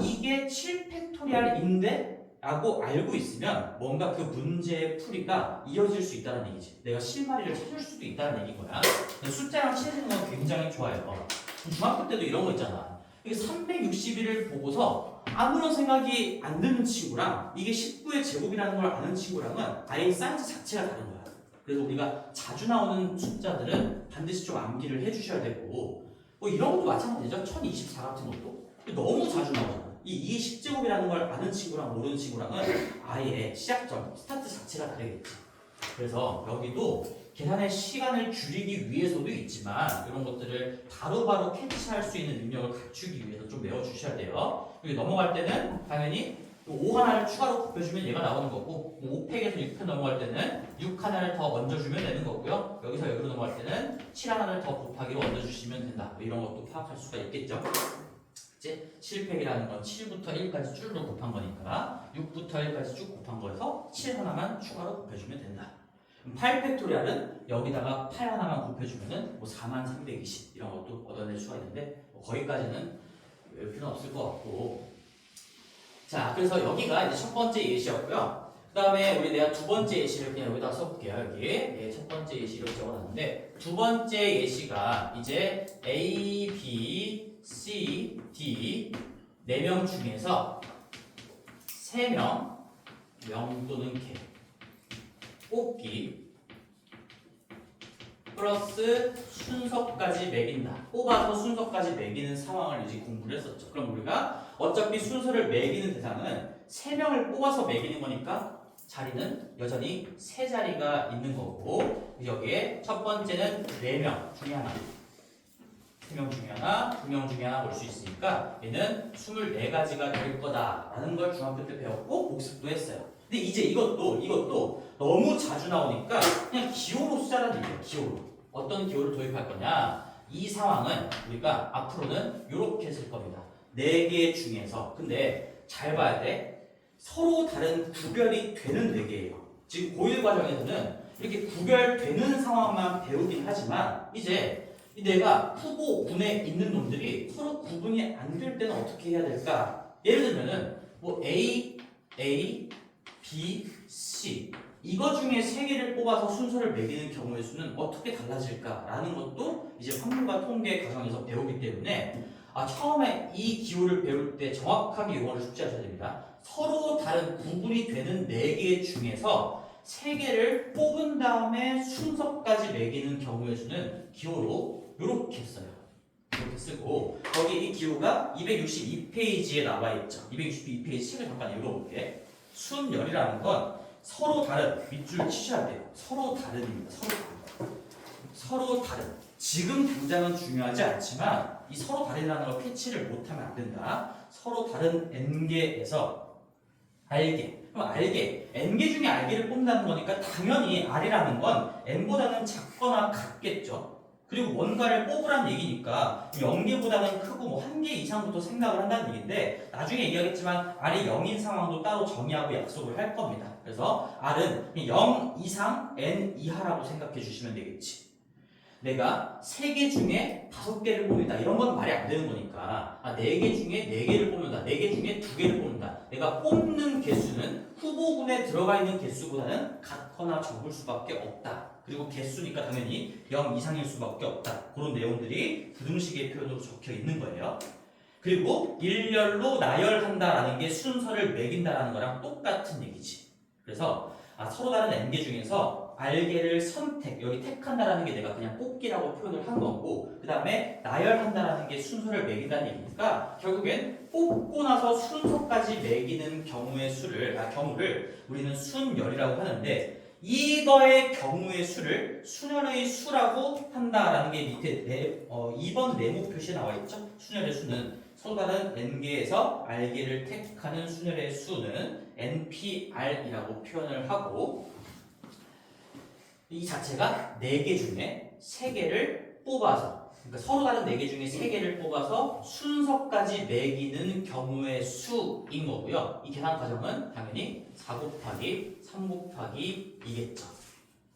이게 7팩토리얼인데? 라고 알고 있으면 뭔가 그 문제의 풀이가 이어질 수 있다는 얘기지. 내가 실마리를 찾을 수도 있다는 얘기인 거야. 숫자랑 친해지는 건 굉장히 좋아요. 중학교 때도 이런 거 있잖아. 이게 361을 보고서 아무런 생각이 안 드는 친구랑 이게 19의 제곱이라는 걸 아는 친구랑은 아예 사이즈 자체가 다른 거야. 그래서 우리가 자주 나오는 숫자들은 반드시 좀 암기를 해주셔야 되고, 뭐 이런 것도 마찬가지죠. 1024 같은 것도 너무 자주 나오잖아. 이게 10제곱이라는 걸 아는 친구랑 모르는 친구랑은 아예 시작점, 스타트 자체가 다르겠지. 그래서 여기도 계산의 시간을 줄이기 위해서도 있지만 이런 것들을 바로바로 캐치할 수 있는 능력을 갖추기 위해서 좀 외워주셔야 돼요. 여기 넘어갈 때는 당연히 5 하나를 추가로 곱해주면 얘가 나오는 거고, 5팩에서 6팩 넘어갈 때는 6 하나를 더 얹어주면 되는 거고요. 여기서 여기로 넘어갈 때는 7 하나를 더 곱하기로 얹어주시면 된다. 뭐 이런 것도 파악할 수가 있겠죠. 이제 7팩이라는 건 7부터 1까지 줄로 곱한 거니까 6부터 1까지 쭉 곱한 거에서 7 하나만 추가로 곱해주면 된다. 8팩토리얼은 여기다가 8 하나만 곱해주면은 뭐 4320 이런 것도 얻어낼 수가 있는데 뭐 거기까지는 외울 필요는 없을 것 같고. 자, 그래서 여기가 이제 첫 번째 예시였고요. 그 다음에 내가 두 번째 예시를 그냥 여기다 써볼게요. 여기 첫 번째 예시를 적어놨는데 두 번째 예시가 이제 A, B, C, D 4명 중에서 3명 명 또는 개 뽑기 플러스 순서까지 매긴다. 뽑아서 순서까지 매기는 상황을 이제 공부를 했었죠. 그럼 우리가 어차피 순서를 매기는 대상은 3명을 뽑아서 매기는 거니까 자리는 여전히 3자리가 있는 거고, 여기에 첫 번째는 4명 중에 하나, 3명 중에 하나, 2명 중에 하나 볼 수 있으니까 얘는 24가지가 될 거다라는 걸 중학교 때 배웠고 복습도 했어요. 근데 이제 이것도 너무 자주 나오니까 그냥 기호로 쓰자라는 얘기예요. 기호로. 어떤 기호를 도입할 거냐? 이 상황은 우리가 앞으로는 이렇게 쓸 겁니다. 4개 중에서. 근데 잘 봐야 돼. 서로 다른 구별이 되는 4개예요. 지금 고1 과정에서는 이렇게 구별되는 상황만 배우긴 하지만 이제 내가 후보 운에 있는 놈들이 서로 구분이 안 될 때는 어떻게 해야 될까? 예를 들면은 뭐 A, B, C 이거 중에 3개를 뽑아서 순서를 매기는 경우의 수는 어떻게 달라질까라는 것도 이제 확률과 통계 과정에서 배우기 때문에 처음에 이 기호를 배울 때 정확하게 이거를 숙지하셔야 됩니다. 서로 다른 구분이 되는 4개 중에서 3개를 뽑은 다음에 순서까지 매기는 경우의 수는 기호로 이렇게 써요. 이렇게 쓰고 거기 이 기호가 262페이지에 나와 있죠. 262페이지 책을 잠깐 읽어볼게. 순열이라는 건 서로 다른, 밑줄 치셔야 돼요. 서로 다른입니다. 서로 다른. 지금 당장은 중요하지 않지만 이 서로 다른이라는 걸 캐치를 못하면 안 된다. 서로 다른 n개에서 r개. 그럼 r개, n개 중에 r개를 뽑는다는 거니까 당연히 r이라는 건 n보다는 작거나 같겠죠. 그리고 뭔가를 뽑으란 얘기니까 0개보다는 크고 뭐 1개 이상부터 생각을 한다는 얘기인데 나중에 얘기하겠지만 r이 0인 상황도 따로 정의하고 약속을 할 겁니다. 그래서 r은 0 이상 n 이하라고 생각해 주시면 되겠지. 내가 3개 중에 5개를 뽑는다. 이런 건 말이 안 되는 거니까 4개 중에 4개를 뽑는다. 4개 중에 2개를 뽑는다. 내가 뽑는 개수는 후보군에 들어가 있는 개수보다는 같거나 적을 수밖에 없다. 그리고 개수니까 당연히 0 이상일 수밖에 없다. 그런 내용들이 부등식의 표현으로 적혀 있는 거예요. 그리고 일렬로 나열한다라는 게 순서를 매긴다라는 거랑 똑같은 얘기지. 그래서 서로 다른 n개 중에서 r개를 선택, 여기 택한다라는 게 내가 그냥 뽑기라고 표현을 한 거고 그 다음에 나열한다라는 게 순서를 매긴다는 얘기니까 결국엔 뽑고 나서 순서까지 매기는 경우를 우리는 순열이라고 하는데 이거의 경우의 수를 순열의 수라고 한다라는 게 밑에 2번 네모 표시에 나와 있죠. 순열의 수는 서로 다른 n개에서 r개를 택하는 순열의 수는 npr이라고 표현을 하고 이 자체가 4개 중에 3개를 뽑아서 그러니까 서로 다른 4개 중에 3개를 뽑아서 순서까지 매기는 경우의 수인 거고요. 이 계산 과정은 당연히 4 곱하기 3 곱하기 2겠죠.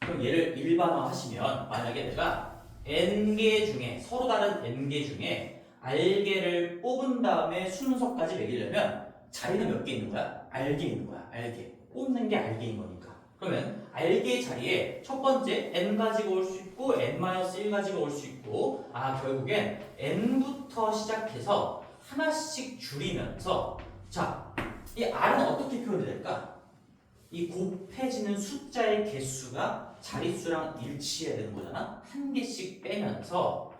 그럼 얘를 일반화 하시면 만약에 내가 n개 중에 서로 다른 n개 중에 r개를 뽑은 다음에 순서까지 매기려면 자리는 몇 개 있는 거야? r개 있는 거야. r개. 뽑는 게 r개인 거니까. 그러면 r개 자리에 첫 번째 n 가지가 올 수 있고 n-1 가지가 올 수 있고 결국엔 n부터 시작해서 하나씩 줄이면서 자, 이 r은 어떻게 표현이 될까? 이 곱해지는 숫자의 개수가 자릿수랑 일치해야 되는 거잖아. 한 개씩 빼면서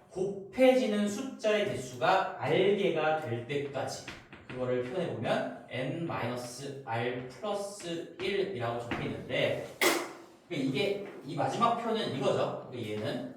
곱해지는 숫자의 개수가 r개가 될 때까지 그거를 표현해보면 n-r 플러스 1이라고 적혀있는데 이게 이 마지막 표현은 이거죠. 얘는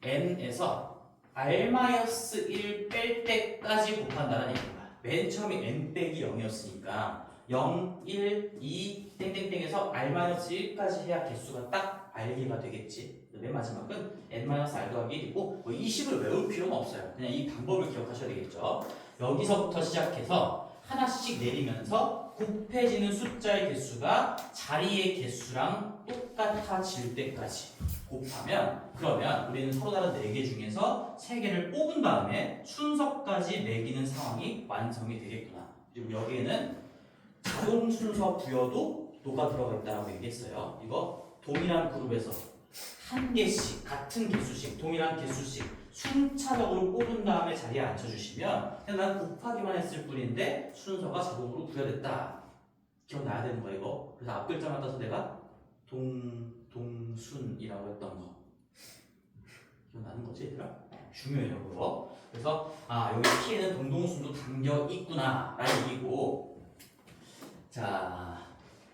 n에서 r-1 뺄 때까지 곱한다는 얘기입니다. 맨 처음에 n 빼기 0이었으니까 0, 1, 2, 땡땡땡에서 r-1까지 해야 개수가 딱 r개가 되겠지. 맨 마지막은 n-r 더하기 1이고 뭐 이 식을 외울 필요는 없어요. 그냥 이 방법을 기억하셔야 되겠죠. 여기서부터 시작해서 하나씩 내리면서 곱해지는 숫자의 개수가 자리의 개수랑 똑같아질 때까지 곱하면 그러면 우리는 서로 다른 4개 중에서 3개를 뽑은 다음에 순서까지 매기는 상황이 완성이 되겠구나. 그리고 여기에는 자동 순서 부여도 녹아 들어가 있다고 얘기했어요. 이거 동일한 그룹에서 한 개씩 같은 개수씩 동일한 개수씩 순차적으로 뽑은 다음에 자리에 앉혀주시면 그냥 난 곱하기만 했을 뿐인데 순서가 자동으로 부여됐다. 기억나야 되는 거야 이거. 그래서 앞글자만 따서 내가 동순이라고 했던 거 기억나는 거지 얘들아? 중요해요 그거. 그래서 여기 P에는 동동순도 담겨 있구나 라는 얘기고 자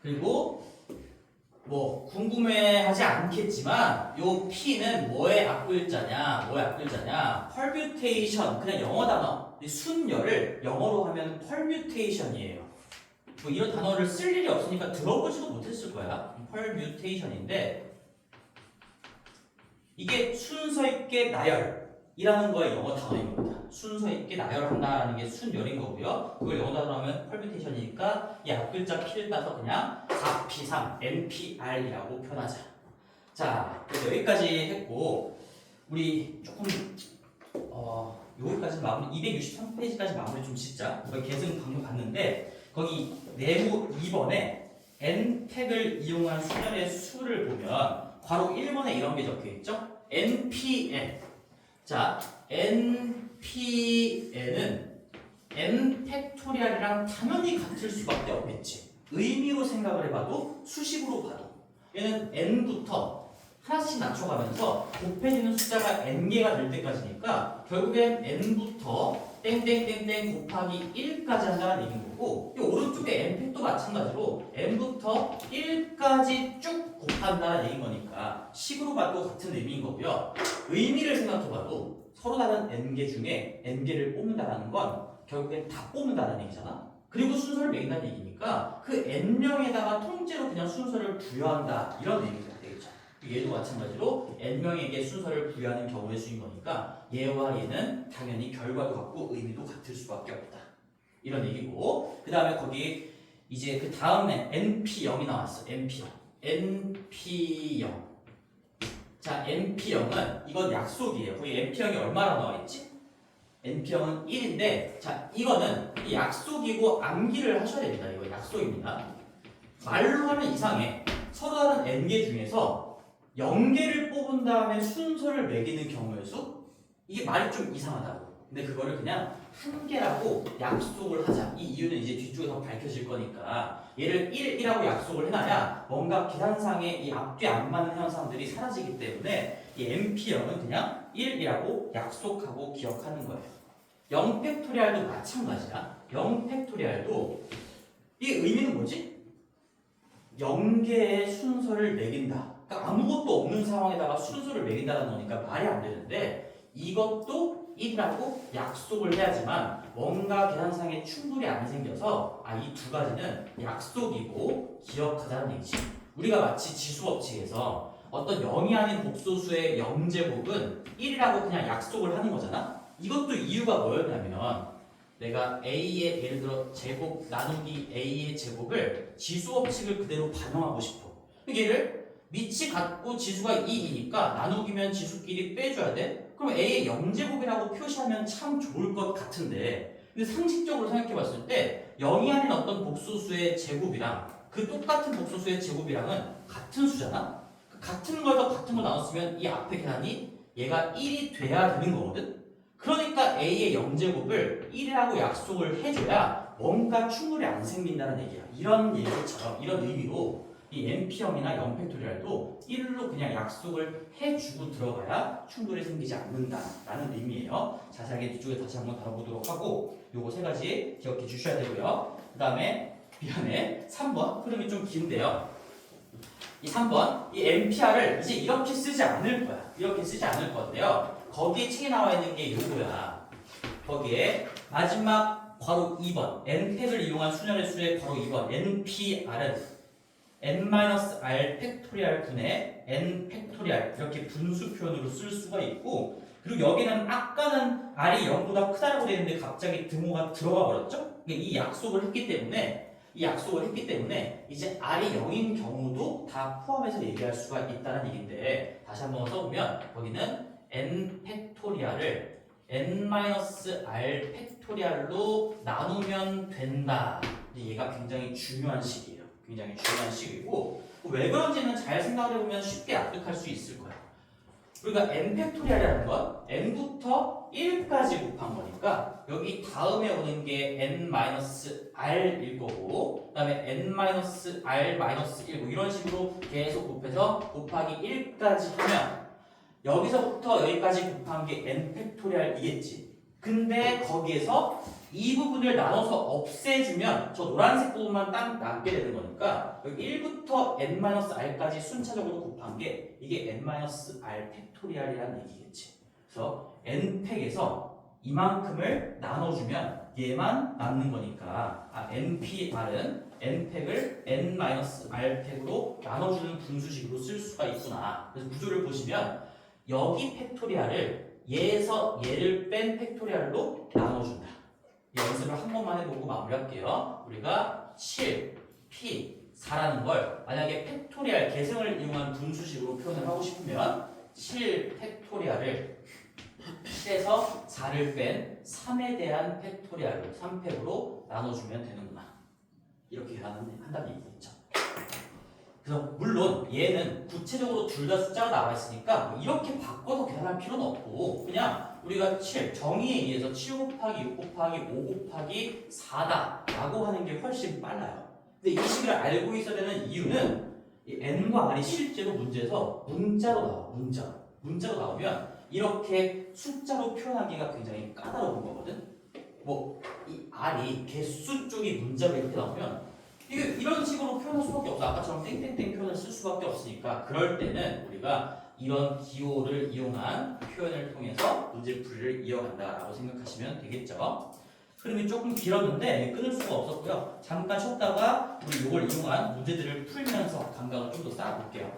그리고 뭐 궁금해하지 않겠지만 요 P는 뭐의 앞글자냐? permutation 그냥 영어 단어. 순열을 영어로 하면 permutation이에요. 뭐 이런 단어를 쓸 일이 없으니까 들어보지도 못했을 거야. permutation인데 이게 순서 있게 나열이라는 거의 영어 단어인 겁니다. 순서 있게 나열한다라는 게 순열인 거고요. 그걸 영어 단어로 하면 permutation이니까 이 앞글자 P를 따서 그냥 4P3, NPR이라고 표현하자. 자, 그래서 여기까지 했고 우리 조금 여기까지 마무리 263페이지까지 마무리 좀 짓자. 우리가 계승 방금 봤는데 거기 네모 2번에 n택을 이용한 순열의 수를 보면 괄호 1번에 이런 게 적혀 있죠? NPN. 자, npn은 n 팩토리얼이랑 당연히 같을 수밖에 없겠지. 의미로 생각을 해봐도 수식으로 봐도 얘는 n부터 하나씩 낮춰가면서 곱해지는 숫자가 n개가 될 때까지니까 결국엔 n부터 땡땡땡땡 곱하기 1까지 한다는 얘기인 거고 이 오른쪽에 n팩도 마찬가지로 n부터 1까지 쭉 곱한다는 얘기인 거니까 식으로 봐도 같은 의미인 거고요. 의미를 생각해봐도 서로 다른 n개 중에 n개를 뽑는다는 건 결국엔 다 뽑는다는 얘기잖아. 그리고 순서를 매긴다는 얘기니까 그 n명에다가 통째로 그냥 순서를 부여한다 이런 의미가 되겠죠. 얘도 마찬가지로 n명에게 순서를 부여하는 경우의 수인 거니까 얘와 얘는 당연히 결과도 같고 의미도 같을 수밖에 없다. 이런 얘기고 그 다음에 거기 이제 그 다음에 np0이 나왔어. np0. np0. 자, np0은 이건 약속이에요. 거기 np0이 얼마나 나와 있지? np형은 1인데 자 이거는 약속이고 암기를 하셔야 됩니다. 이거 약속입니다. 말로 하면 이상해. 서로 다른 n개 중에서 0개를 뽑은 다음에 순서를 매기는 경우의 수? 이게 말이 좀 이상하다고. 근데 그거를 그냥 한 개라고 약속을 하자. 이 이유는 이제 뒤쪽에서 밝혀질 거니까 얘를 1이라고 약속을 해놔야 뭔가 계산상에 이 앞뒤 안 맞는 현상들이 사라지기 때문에 이 np형은 그냥 1이라고 약속하고 기억하는 거예요. 0팩토리얼도 마찬가지야. 0팩토리얼도 이 의미는 뭐지? 0개의 순서를 매긴다. 그러니까 아무것도 없는 상황에다가 순서를 매긴다는 거니까 말이 안 되는데 이것도 1이라고 약속을 해야지만 뭔가 계산상에 충돌이 안 생겨서 이 두 가지는 약속이고 기억하자는 얘기지. 우리가 마치 지수법칙에서 어떤 0이 아닌 복소수의 0제곱은 1이라고 그냥 약속을 하는 거잖아. 이것도 이유가 뭐였냐면 내가 a의 예를 들어 제곱 나누기 a의 제곱을 지수법칙을 그대로 반영하고 싶어. 얘를 밑이 같고 지수가 2이니까 나누기면 지수끼리 빼줘야 돼. 그럼 a의 0제곱이라고 표시하면 참 좋을 것 같은데 근데 상식적으로 생각해 봤을 때 0이 아닌 어떤 복소수의 제곱이랑 그 똑같은 복소수의 제곱이랑은 같은 수잖아. 같은 걸 더 같은 걸 나눴으면 이 앞에 계산이 얘가 1이 돼야 되는 거거든. 그러니까 a의 0제곱을 1이라고 약속을 해줘야 뭔가 충돌이 안 생긴다는 얘기야. 이런 얘기처럼 이런 의미로 이 np형이나 0팩토리얼도 1로 그냥 약속을 해주고 들어가야 충돌이 생기지 않는다라는 의미예요. 자세하게 뒤쪽에 다시 한번 다뤄보도록 하고 요거 세 가지 기억해 주셔야 되고요. 그 다음에 미안해 3번 흐름이 좀 긴데요. 이 3번 이 npr을 이제 이렇게 쓰지 않을 거야. 이렇게 쓰지 않을 건데요. 거기에 책에 나와 있는 게 요거야. 거기에 마지막 괄호 2번 n팩을 이용한 수열의 수의 괄호 2번 npr은 n-r 팩토리얼 분의 n 팩토리얼 이렇게 분수 표현으로 쓸 수가 있고 그리고 여기는 아까는 r이 0보다 크다라고 되어 있는데 갑자기 등호가 들어가 버렸죠? 이 약속을 했기 때문에 이제 r이 0인 경우도 다 포함해서 얘기할 수가 있다는 얘기인데 다시 한번 써보면 거기는 n 팩토리얼을 n-r 팩토리얼로 나누면 된다. 얘가 굉장히 중요한 식이에요. 굉장히 중요한 식이고 왜 그런지는 잘 생각을 해보면 쉽게 납득할 수 있을 거야. 우리가 n 팩토리얼이라는 건 n부터 1까지 곱한 거니까 여기 다음에 오는 게 n-r일 거고 그 다음에 n-r-1 이런 식으로 계속 곱해서 곱하기 1까지 하면 여기서부터 여기까지 곱한 게 n 팩토리얼이겠지. 근데 거기에서 이 부분을 나눠서 없애주면 저 노란색 부분만 딱 남게 되는 거니까 여기 1부터 n-r까지 순차적으로 곱한 게 이게 n-r 팩토리얼이라는 얘기겠지. 그래서 n팩에서 이만큼을 나눠주면 얘만 남는 거니까 npr은 n팩을 n-r 팩으로 나눠주는 분수식으로 쓸 수가 있구나. 그래서 구조를 보시면 여기 팩토리얼을 얘에서 얘를 뺀 팩토리얼로 나눠준다. 이 연습을 한 번만 해보고 마무리할게요. 우리가 7, P, 4라는 걸 만약에 팩토리얼 계승을 이용한 분수식으로 표현을 하고 싶으면 7 팩토리얼을 7에서 4를 뺀 3에 대한 팩토리얼로 3팩으로 나눠주면 되는구나. 이렇게 계산한다는 얘기겠죠. 그래서 물론 얘는 구체적으로 둘 다 숫자가 나와 있으니까 뭐 이렇게 바꿔서 계산할 필요는 없고 그냥 우리가 7 정의에 의해서 7 곱하기 6 곱하기 5 곱하기 4다 라고 하는 게 훨씬 빨라요. 근데 이 식을 알고 있어야 되는 이유는 이 n과 r이 실제로 문제에서 문자로 나와. 문자로 나오면 이렇게 숫자로 표현하기가 굉장히 까다로운 거거든. 뭐 이 r이 개수 쪽이 문자로 이렇게 나오면 이게 이런 식으로 표현할 수밖에 없어. 아까처럼 땡땡땡 표현을 쓸 수밖에 없으니까 그럴 때는 우리가 이런 기호를 이용한 표현을 통해서 문제풀이를 이어간다라고 생각하시면 되겠죠. 흐름이 조금 길었는데 끊을 수가 없었고요. 잠깐 쉬었다가 우리 이걸 이용한 문제들을 풀면서 감각을 좀 더 쌓아볼게요.